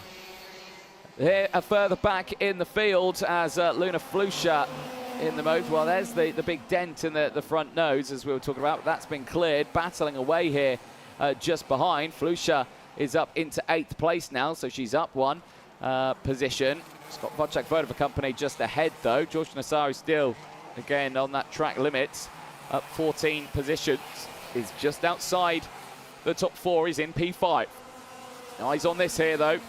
A: Here, further back in the field as Luna Flusha in the mode. Well, there's the big dent in the front nose, as we were talking about. That's been cleared. Battling away here just behind. Flusha is up into 8th place now, so she's up one. position. Scott Wojciech Voda for company just ahead though. George Nassau still again on that track limit, up 14 positions. Is just outside the top 4. He's in P5. Eyes on this here though.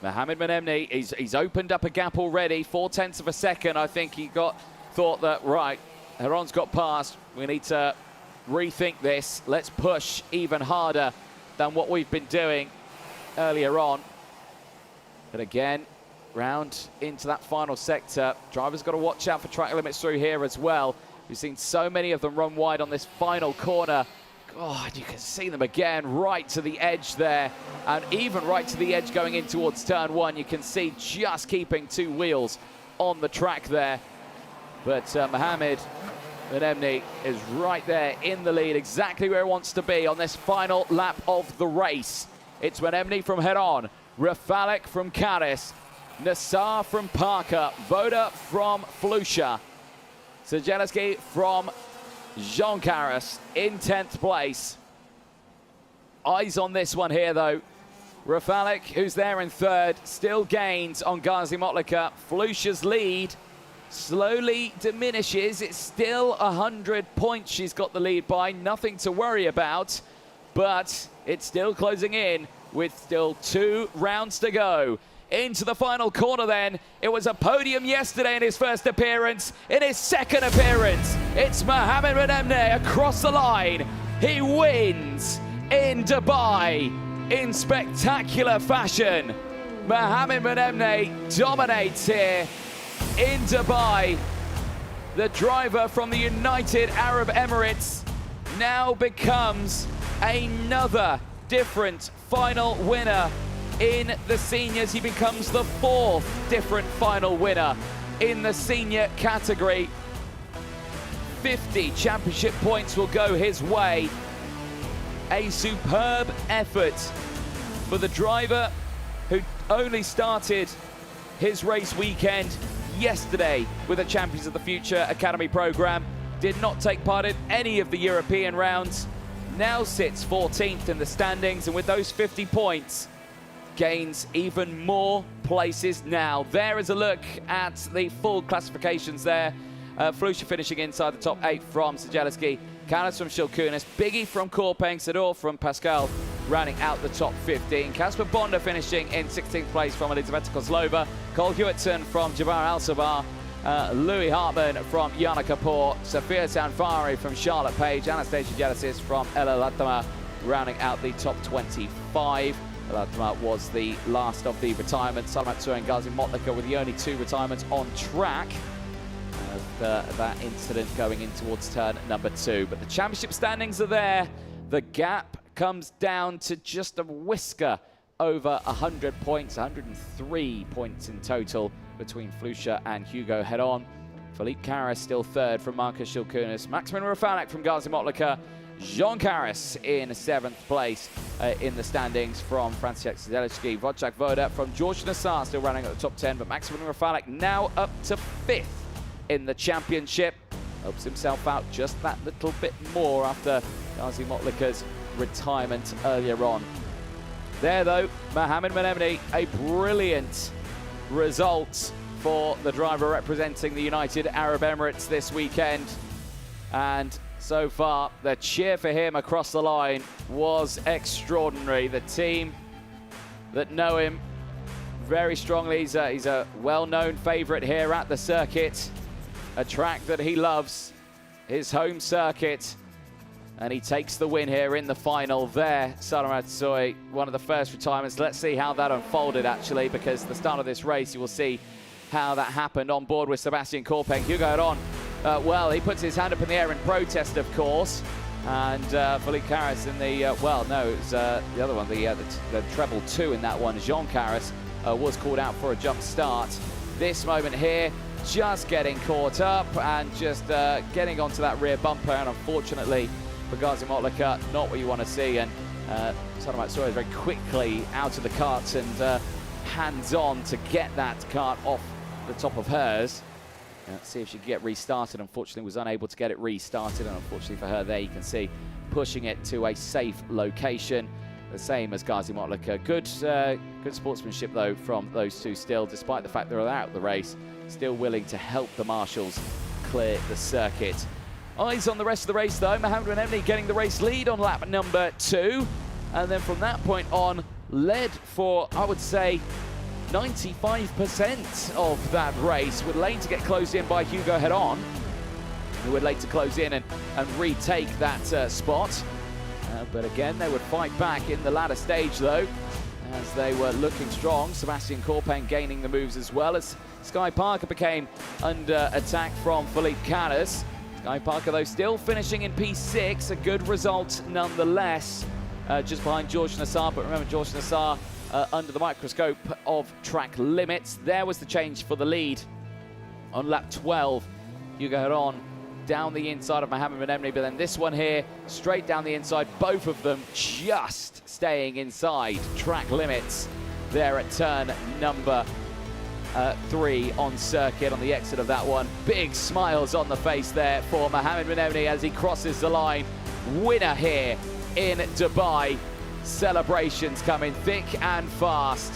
A: Mohamed Menemni, he's opened up a gap already, 0.4 of a second. I think he thought that, right, Heron's got past. We need to rethink this. Let's push even harder than what we've been doing earlier on. But again, round into that final sector. Drivers got to watch out for track limits through here as well. We've seen so many of them run wide on this final corner. God, you can see them again right to the edge there, and even right to the edge going in towards turn 1. You can see just keeping 2 wheels on the track there. But Mohamed Menemni is right there in the lead, exactly where he wants to be on this final lap of the race. It's Menemni from Heron, Rafalik from Caris, Nassar from Parker, Voda from Flusha, Sejeleski from Jean Caris in 10th place. Eyes on this one here though. Rafalik, who's there in 3rd, still gains on Ghazi Motlaka. Flusha's lead slowly diminishes. It's still 100 points she's got the lead by. Nothing to worry about, but it's still closing in with still 2 rounds to go. Into the final corner then. It was a podium yesterday in his first appearance. In his second appearance, it's Mohamed Menemni across the line. He wins in Dubai in spectacular fashion. Mohamed Menemni dominates here in Dubai. The driver from the United Arab Emirates now becomes another different final winner in the seniors. He becomes the 4th different final winner in the senior category. 50 championship points will go his way. A superb effort for the driver who only started his race weekend yesterday with the Champions of the Future Academy program. Did not take part in any of the European rounds. Now sits 14th in the standings, and with those 50 points, gains even more places now. There is a look at the full classifications there. Flusha finishing inside the top 8 from Sejeleski, Canis from Shilkunis, Biggie from Korpeng, Sador from Pascal, rounding out the top 15. Kasper Bonda finishing in 16th place from Elizaveta Kozlova, Cole Hewitson from Jabbar Al-Sabah, Louis Hartman from Yana Kapoor, Sophia Sanfari from Charlotte Page, Anastasia Gelesis from Ella Latama, rounding out the top 25. Latama was the last of the retirements. Salamat Tsui and Ghazi Motlaka were the only 2 retirements on track. That incident going in towards turn number 2. But the championship standings are there. The gap comes down to just a whisker over 100 points, 103 points in total between Flusha and Hugo Heron. Philippe Caris still 3rd from Marcus Shilkunis. Maximin Rafalik from Ghazi Motlaka. Jean Caris in 7th place in the standings from Franciszek Sejeleski. Wojciech Voda from George Nassar still running at the top 10, but Maximin Rafalik now up to 5th in the championship. Helps himself out just that little bit more after Ghazi Motlaka's retirement earlier on. There though, Mohamed Menemni, a brilliant result for the driver representing the United Arab Emirates this weekend. And so far, the cheer for him across the line was extraordinary. The team that know him very strongly, he's a well-known favourite here at the circuit, a track that he loves, his home circuit, and he takes the win here in the final there. Salamat Tsui, one of the first retirements. Let's see how that unfolded actually, because the start of this race, you will see how that happened on board with Sebastian Korpeng. Hugo Heron, well, he puts his hand up in the air in protest, of course. And Philippe Caris in the, well, no, it was the other one, the treble 2 in that one. Jean Caris was called out for a jump start. This moment here, just getting caught up and just getting onto that rear bumper. And unfortunately for Ghazi Motlaka, not what you want to see. And Salamat Tsui is very quickly out of the cart and hands-on to get that cart off the top of hers. Let's see if she can get restarted. Unfortunately, was unable to get it restarted. And unfortunately for her there, you can see pushing it to a safe location. the same as Gazi Motlaka. Good sportsmanship, though, from those two still, despite the fact they're out the race, still willing to help the marshals clear the circuit. Eyes on the rest of the race, though. Mohammed Benemni getting the race lead on lap number 2. And then from that point on, led for, I would say, 95% of that race, with lane to get closed in by Hugo Head-On, who would later close in and retake that spot. But again, they would fight back in the latter stage, though, as they were looking strong. Sebastian Corpen gaining the moves as well, as Sky Parker became under attack from Philippe Canas. Sky Parker, though, still finishing in P6, a good result nonetheless, just behind George Nassar. But remember, George Nassar under the microscope of track limits. There was the change for the lead on lap 12. Hugo Head-On down the inside of Mohammed Benemni, but then this one here, straight down the inside, both of them just staying inside track limits there at turn number 3 on circuit on the exit of that one. Big smiles on the face there for Mohammed Benemni as he crosses the line. Winner here in Dubai. Celebrations coming thick and fast.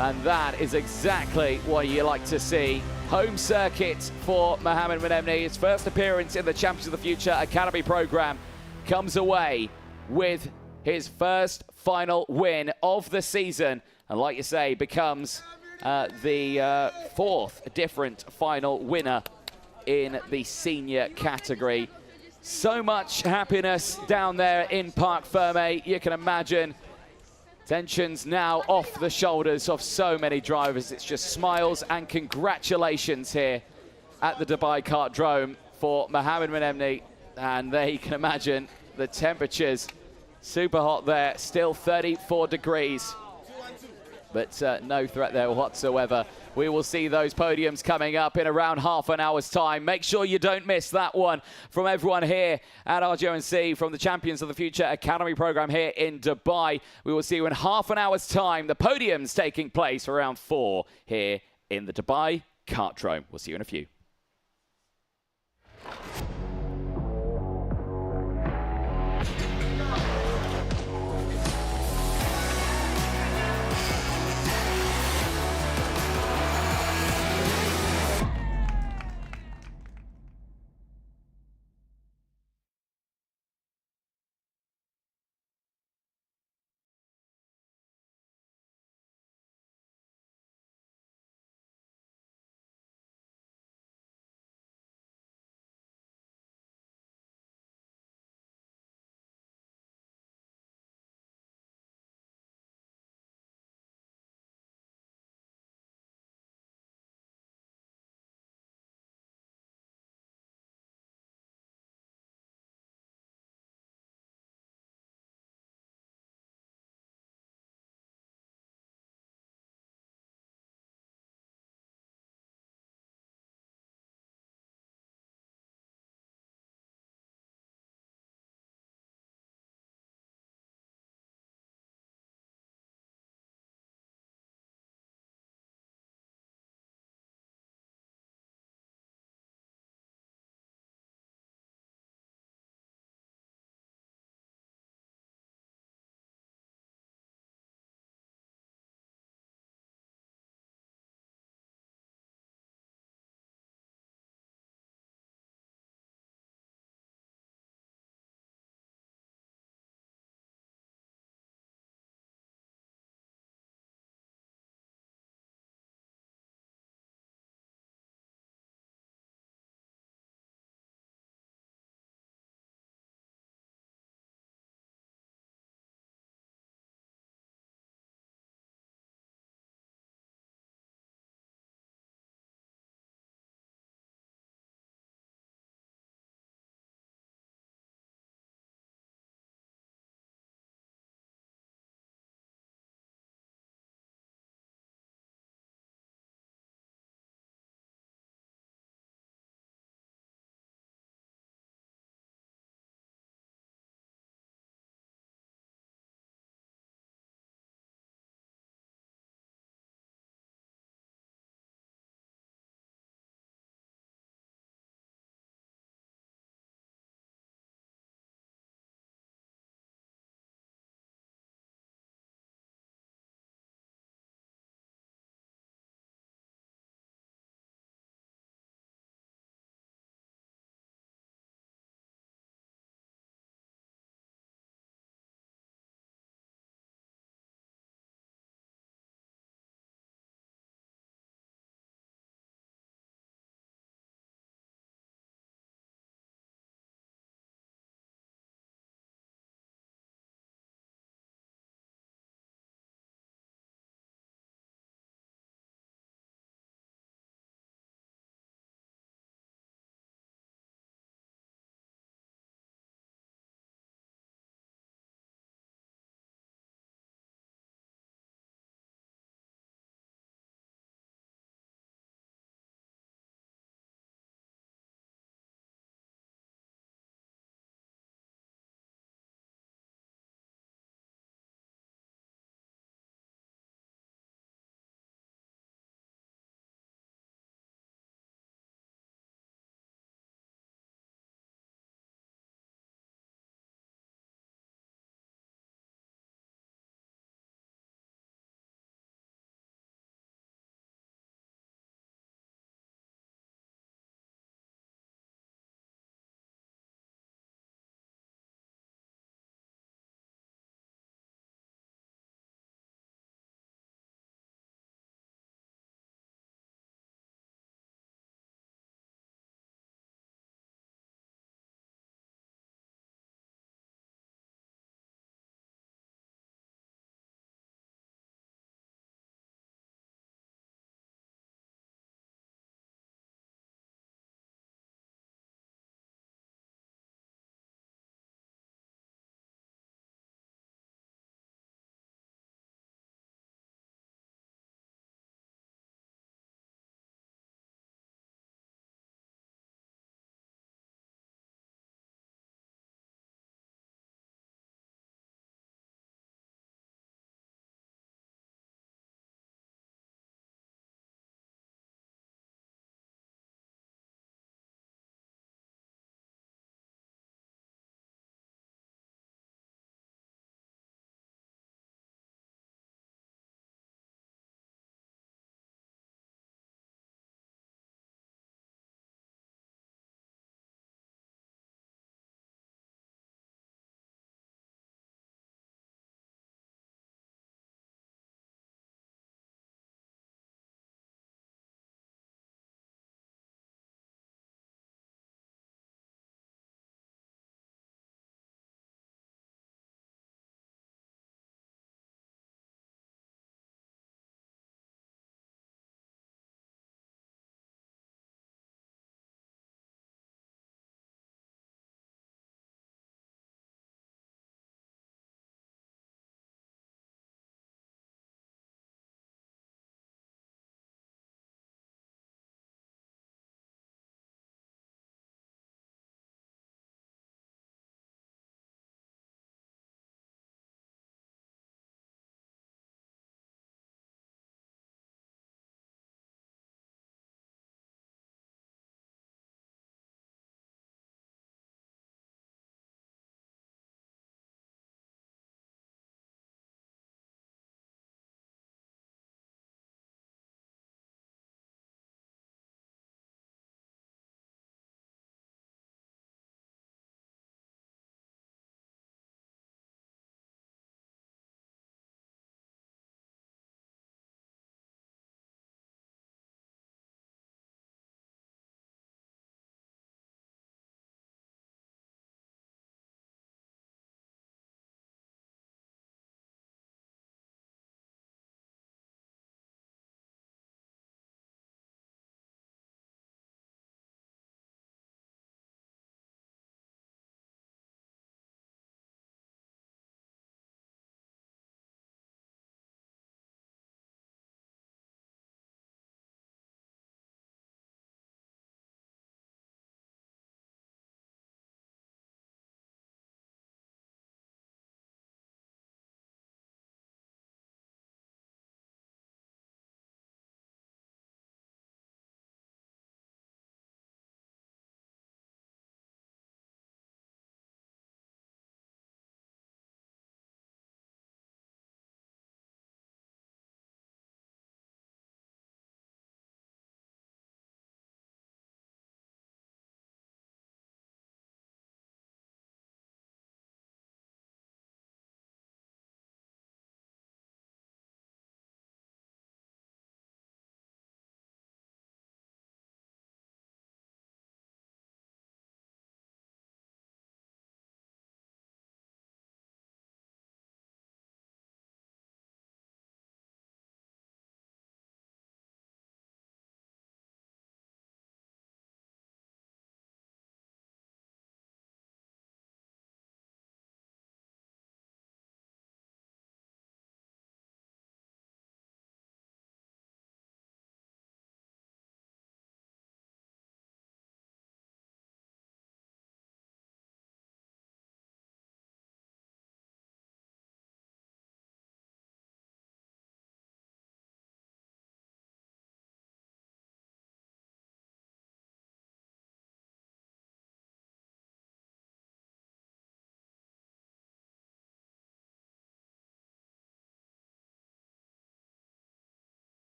A: And that is exactly what you like to see. Home circuit for Mohammed Benemni. His first appearance in the Champions of the Future Academy program comes away with his first final win of the season. And like you say, becomes the 4th different final winner in the senior category. So much happiness down there in Parc Ferme. You can imagine tensions now off the shoulders of so many drivers. It's just smiles and congratulations here at the Dubai Kartodrome for Mohammed Benemni. And there you can imagine the temperatures super hot there, still 34 degrees. But no threat there whatsoever. We will see those podiums coming up in around half an hour's time. Make sure you don't miss that one from everyone here at RGONC from the Champions of the Future Academy program here in Dubai. We will see you in half an hour's time. The podium's taking place around 4 here in the Dubai Kartodrome. We'll see you in a few.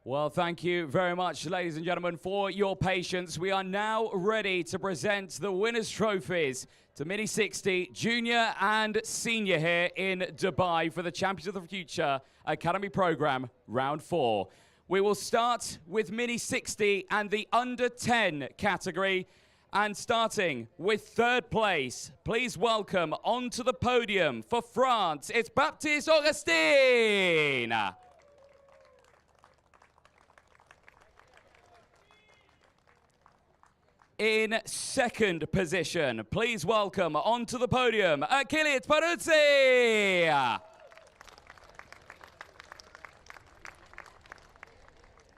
A: Well, thank you very much, ladies and gentlemen, for your patience. We are now ready to present the winners' trophies to Mini 60, Junior and Senior here in Dubai for the Champions of the Future Academy Program, Round 4. We will start with Mini 60 and the Under 10 category. And starting with 3rd place, please welcome onto the podium for France, it's Baptiste Augustin. In 2nd position, please welcome onto the podium, Achilles Peruzzi.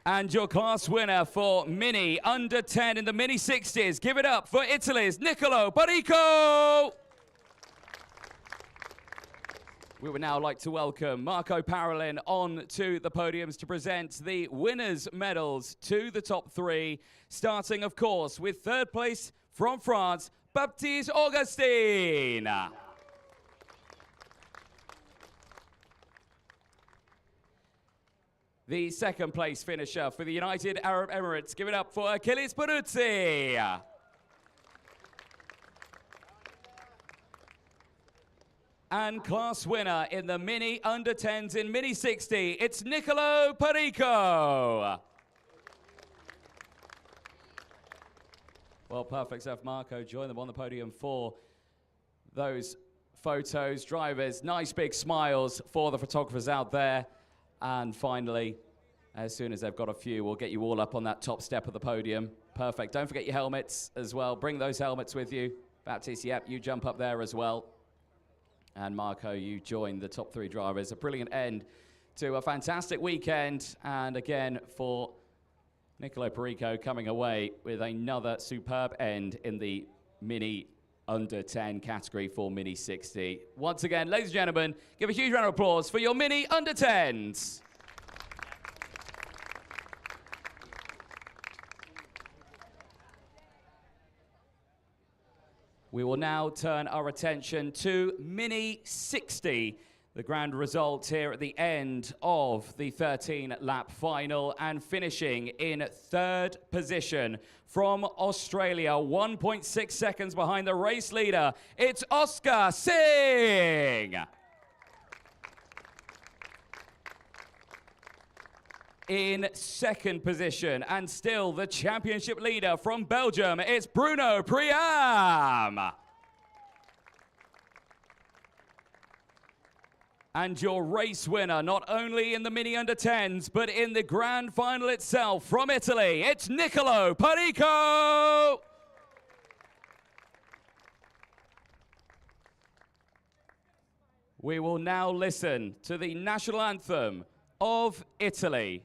A: And your class winner for Mini Under 10 in the Mini 60s, give it up for Italy's Niccolò Perico. We would now like to welcome Marco Parolin on to the podiums to present the winners' medals to the top 3, starting, of course, with 3rd place from France, Baptiste Augustin. The 2nd place finisher for the United Arab Emirates, give it up for Achilles Peruzzi. And class winner in the Mini Under 10s in Mini 60, it's Niccolò Perico. Well, perfect stuff, Marco. Join them on the podium for those photos. Drivers, nice big smiles for the photographers out there. And finally, as soon as they've got a few, we'll get you all up on that top step of the podium. Perfect. Don't forget your helmets as well. Bring those helmets with you. Baptiste, yep, you jump up there as well. And Marco, you join the top 3 drivers. A brilliant end to a fantastic weekend. And again, for Niccolò Perico coming away with another superb end in the Mini Under 10 category for Mini 60. Once again, ladies and gentlemen, give a huge round of applause for your Mini Under 10s. We will now turn our attention to Mini 60, the grand result here at the end of the 13-lap final, and finishing in 3rd position from Australia, 1.6 seconds behind the race leader, it's Oscar Singh. In 2nd position, and still the championship leader from Belgium, it's Bruno Priam. And your race winner, not only in the Mini Under 10s, but in the grand final itself from Italy, it's Niccolò Perico. We will now listen to the national anthem of Italy.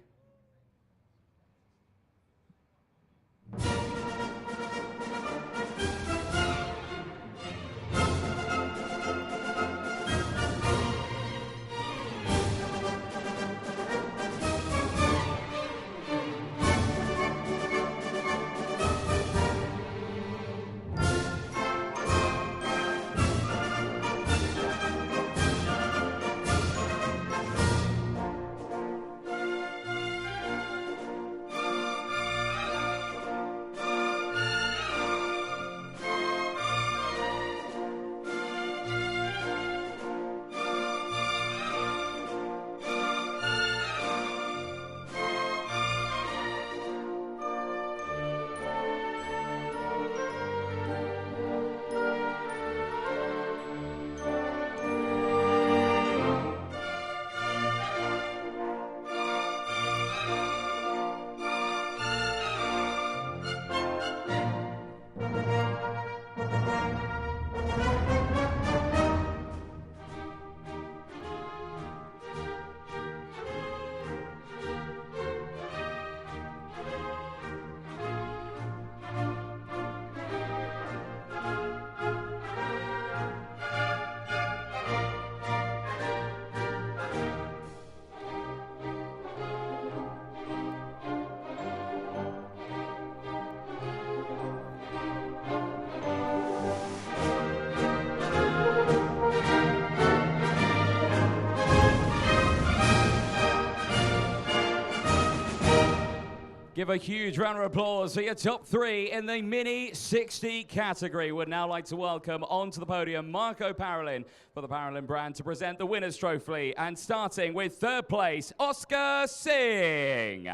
A: Give a huge round of applause for your top three in the Mini 60 category. Would now like to welcome onto the podium Marco Parolin for the Parolin brand to present the winner's trophy. And starting with third place, Oscar Singh.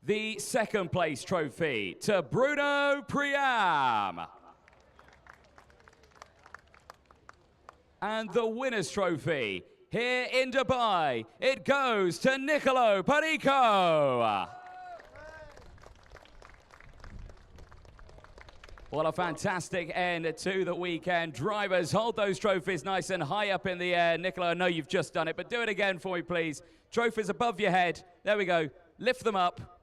A: The second place trophy to Bruno Priam. And the winner's trophy here in Dubai, it goes to Nicolo Perico. What a fantastic end to the weekend. Drivers, hold those trophies nice and high up in the air. Nicolo, I know you've just done it, but do it again for me, please. Trophies above your head. There we go. Lift them up.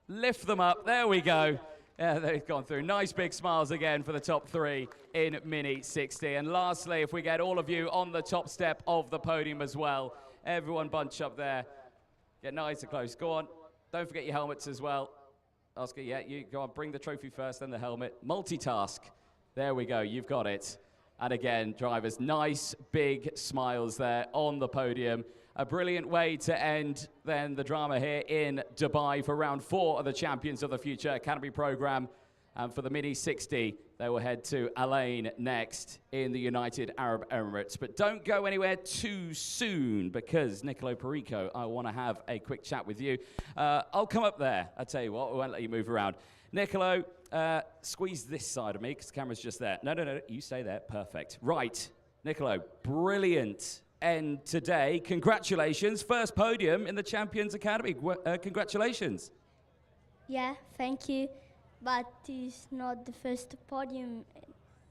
A: Lift them up. There we go. Yeah, they've gone through. Nice big smiles again for the top three in Mini 60. And lastly, if we get all of you on the top step of the podium as well, everyone bunch up there. Get nice and close. Go on. Don't forget your helmets as well. Oscar, yeah, you go on. Bring the trophy first, then the helmet. Multitask. There we go. You've got it. And again, drivers, nice big smiles there on the podium. A brilliant way to end then the drama here in Dubai for round 4 of the Champions of the Future Academy program. And for the Mini 60, they will head to Al Ain next in the United Arab Emirates. But don't go anywhere too soon, because Nicolo Perico, I want to have a quick chat with you. I'll come up there. I'll tell you what, we won't let you move around. Nicolo, squeeze this side of me, because the camera's just there. No, you stay there. Perfect. Right, Nicolo, brilliant end today. Congratulations. First podium in the Champions Academy. Congratulations.
D: Yeah, thank you. But it's not the first podium.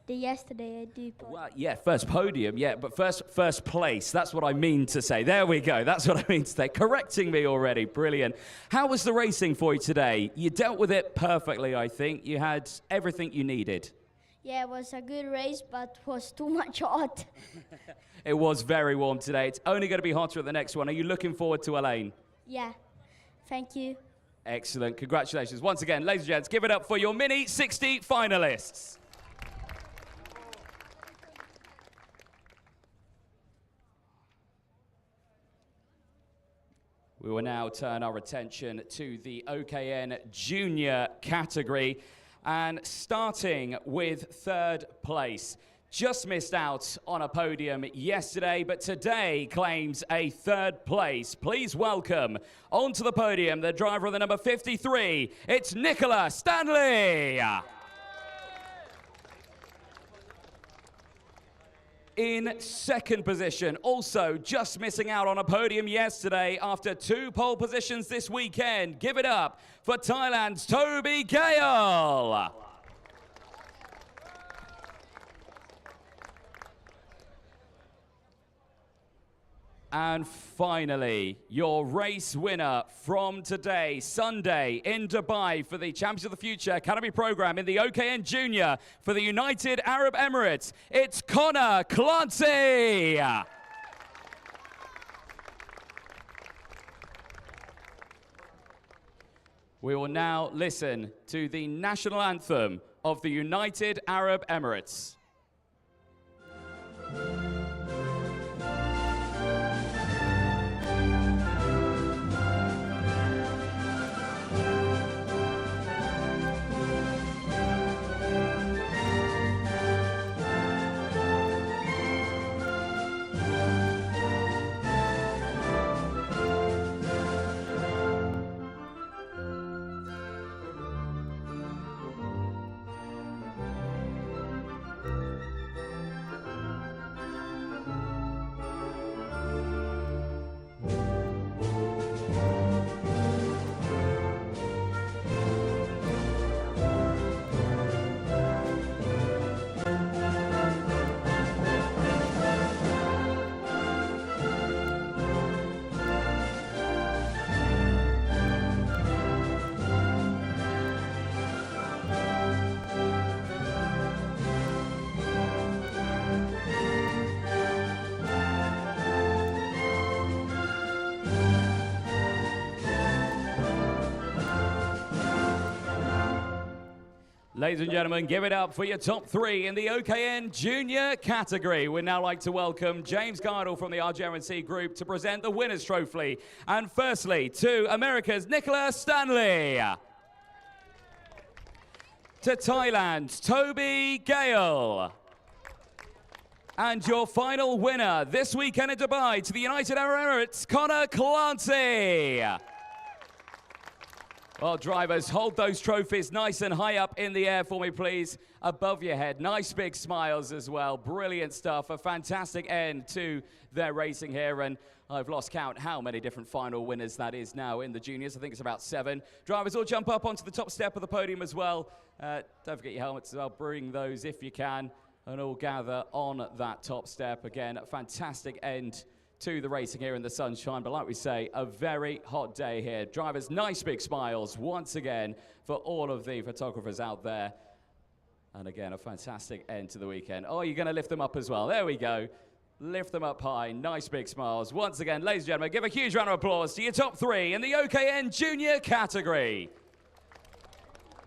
D: Yesterday I did.
A: Well, yeah, first podium, yeah, but first place. That's what I mean to say. There we go. That's what I mean to say. Correcting me already. Brilliant. How was the racing for you today? You dealt with it perfectly, I think. You had everything you needed.
D: Yeah, it was a good race, but was too much hot.
A: It was very warm today. It's only going to be hotter at the next one. Are you looking forward to Al Ain?
D: Yeah, thank you.
A: Excellent. Congratulations. Once again, ladies and gents, give it up for your Mini 60 finalists. We will now turn our attention to the OKN Junior category, and starting with third place. Just missed out on a podium yesterday, but today claims a third place. Please welcome onto the podium the driver of the number 53. It's Nicola Stanley. In second position, also just missing out on a podium yesterday after 2 pole positions this weekend. Give it up for Thailand's Toby Gale. And finally, your race winner from today, Sunday, in Dubai for the Champions of the Future Academy program in the OKN Junior for the United Arab Emirates. It's Connor Clancy. We will now listen to the national anthem of the United Arab Emirates. Ladies and gentlemen, give it up for your top three in the OKN Junior category. We'd now like to welcome James Gardle from the RJRNC Group to present the Winners' Trophy. And firstly, to America's Nicola Stanley. To Thailand's Toby Gale. And your final winner this weekend in Dubai, to the United Arab Emirates, Connor Clancy. Well, drivers, hold those trophies nice and high up in the air for me, please, above your head. Nice big smiles as well. Brilliant stuff. A fantastic end to their racing here, and I've lost count how many different final winners that is now in the juniors. I think it's about 7. Drivers, all jump up onto the top step of the podium as well. Don't forget your helmets as well. Bring those if you can, and all gather on that top step. Again, a fantastic end to the racing here in the sunshine, but like we say, a very hot day here. Drivers, nice big smiles once again for all of the photographers out there. And again, a fantastic end to the weekend. Oh, you're going to lift them up as well. There we go. Lift them up high. Nice big smiles. Once again, ladies and gentlemen, give a huge round of applause to your top 3 in the OKN Junior category.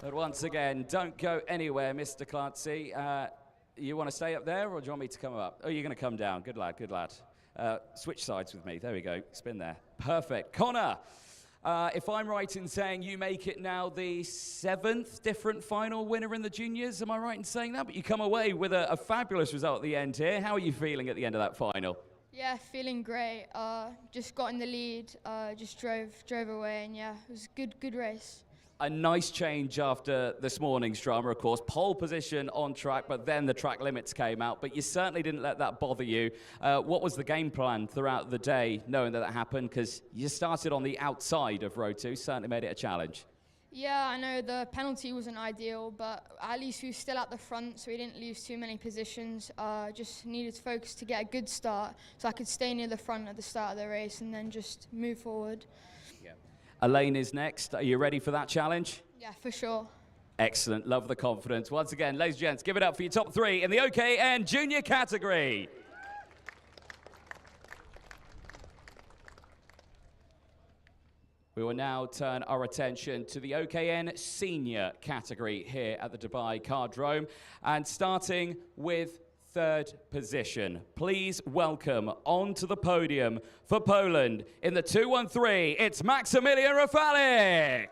A: But once again, don't go anywhere, Mr. Clancy. You want to stay up there, or do you want me to come up? Oh, you're going to come down. Good lad, good lad. Switch sides with me. There we go. Spin there. Perfect. Connor, if I'm right in saying you make it now the 7th different final winner in the juniors, am I right in saying that? But you come away with a fabulous result at the end here. How are you feeling at the end of that final?
E: Yeah, feeling great. Just got in the lead, just drove away, and yeah, it was a good race.
A: A nice change after this morning's drama, of course. Pole position on track, but then the track limits came out. But you certainly didn't let that bother you. What was the game plan throughout the day, knowing that happened? Because you started on the outside of row 2, certainly made it a challenge.
E: Yeah, I know the penalty wasn't ideal, but at least we were still at the front, so we didn't lose too many positions. Just needed to focus to get a good start, so I could stay near the front at the start of the race and then just move forward.
A: Elaine is next. Are you ready for that challenge?
E: Yeah, for sure.
A: Excellent. Love the confidence. Once again, ladies and gents, give it up for your top 3 in the OKN Junior category. We will now turn our attention to the OKN Senior category here at the Dubai Kartodrome, and starting with 3rd position. Please welcome onto the podium for Poland in the 213, it's Maximilian Rafalik.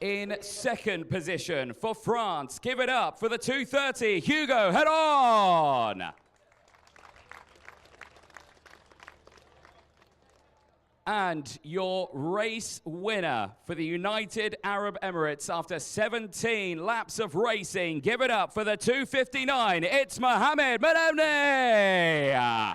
A: In 2nd position for France, give it up for the 230, Hugo Head-On. And your race winner for the United Arab Emirates after 17 laps of racing, give it up for the 259, it's Mohamed Medemni.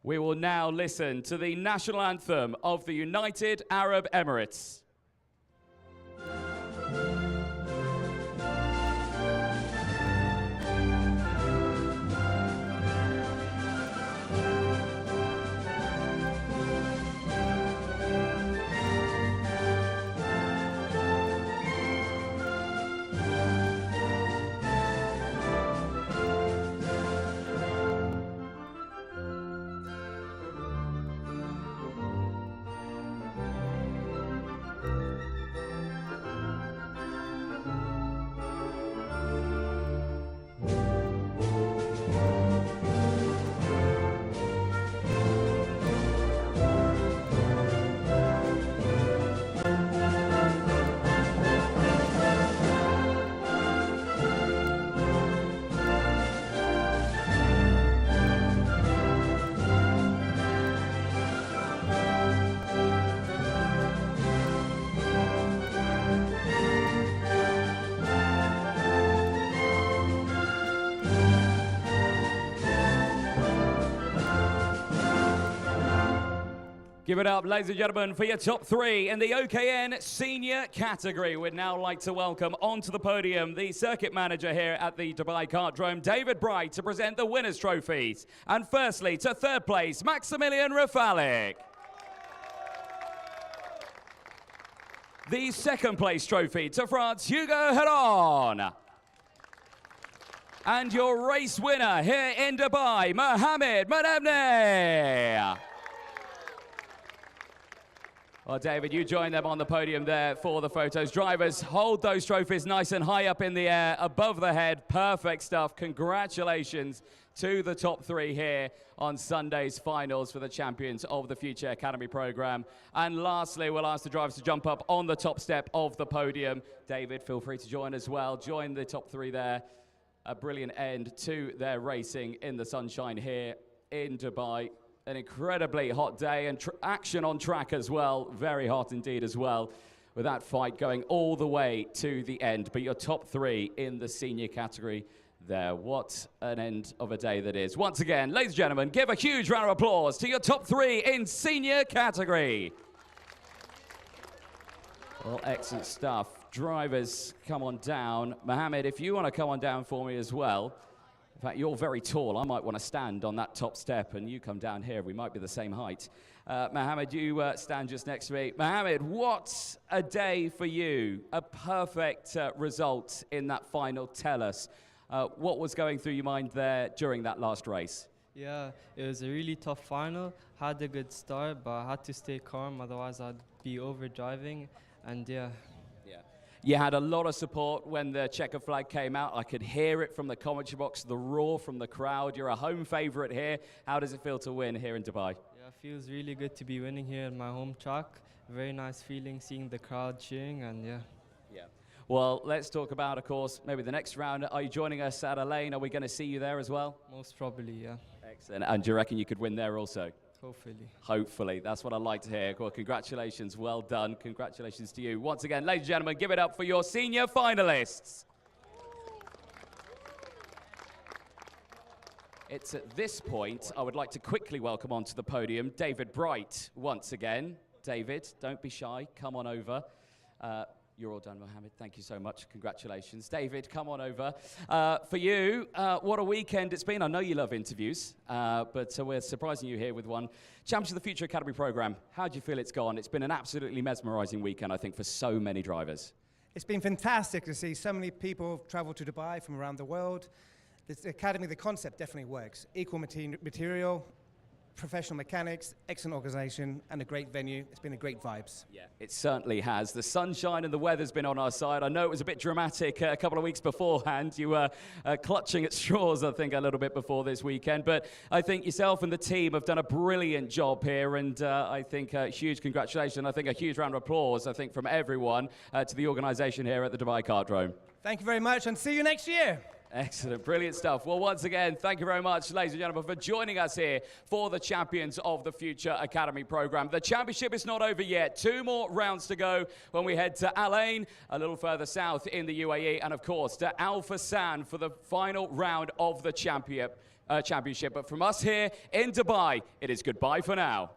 A: We will now listen to the national anthem of the United Arab Emirates. Give it up, ladies and gentlemen, for your top 3 in the OKN Senior category. We'd now like to welcome onto the podium the circuit manager here at the Dubai Kartodrome, David Bright, to present the winners' trophies. And firstly, to 3rd place, Maximilian Rafalik. The 2nd place trophy to France, Hugo Head-On. And your race winner here in Dubai, Mohammed Manabni. Well, David, you join them on the podium there for the photos. Drivers, hold those trophies nice and high up in the air, above the head. Perfect stuff. Congratulations to the top three here on Sunday's finals for the Champions of the Future Academy program. And lastly, we'll ask the drivers to jump up on the top step of the podium. David, feel free to join as well. Join the top three there. A brilliant end to their racing in the sunshine here in Dubai. An incredibly hot day and action on track as well. Very hot indeed as well, with that fight going all the way to the end. But your top three in the senior category there. What an end of a day that is. Once again, ladies and gentlemen, give a huge round of applause to your top three in senior category. Well, excellent stuff. Drivers, come on down. Mohammed, if you want to come on down for me as well. In fact, you're very tall. I might want to stand on that top step, and you come down here. We might be the same height. Mohammed, you stand just next to me. Mohammed, what a day for you. A perfect result in that final. Tell us, what was going through your mind there during that last race?
F: Yeah, it was a really tough final. Had a good start, but I had to stay calm, otherwise I'd be overdriving, and yeah.
A: You had a lot of support when the checker flag came out. I could hear it from the commentary box, the roar from the crowd. You're a home favorite here. How does it feel to win here in Dubai?
F: Yeah, it feels really good to be winning here in my home track. Very nice feeling seeing the crowd cheering, and yeah.
A: Well, let's talk about, of course, maybe the next round. Are you joining us at Elaine? Are we going to see you there as well?
F: Most probably, yeah.
A: Excellent. And do you reckon you could win there also?
F: Hopefully.
A: Hopefully. That's what I'd like to hear. Well, congratulations. Well done. Congratulations to you. Once again, ladies and gentlemen, give it up for your senior finalists. It's at this point I would like to quickly welcome onto the podium David Bright once again. David, don't be shy. Come on over. You're all done, Mohammed. Thank you so much. Congratulations. David, come on over. For you, what a weekend it's been. I know you love interviews, but we're surprising you here with one. Champions of the Future Academy program. How do you feel it's gone? It's been an absolutely mesmerizing weekend, I think, for so many drivers.
G: It's been fantastic to see so many people travel to Dubai from around the world. This academy, the concept definitely works. Equal material, professional mechanics, excellent organization, and a great venue. It's been a great vibes.
A: Yeah, it certainly has. The sunshine and the weather's been on our side. I know it was a bit dramatic a couple of weeks beforehand. You were clutching at straws, I think, a little bit before this weekend. But I think yourself and the team have done a brilliant job here. And I think a huge congratulations. I think a huge round of applause, I think, from everyone to the organization here at the Dubai Kartodrome.
G: Thank you very much, and see you next year.
A: Excellent, brilliant stuff. Well, once again, thank you very much, ladies and gentlemen, for joining us here for the Champions of the Future Academy program. The championship is not over yet. 2 more rounds to go when we head to Al Ain, a little further south in the UAE, and of course to Al Fassan for the final round of the championship. But from us here in Dubai, it is goodbye for now.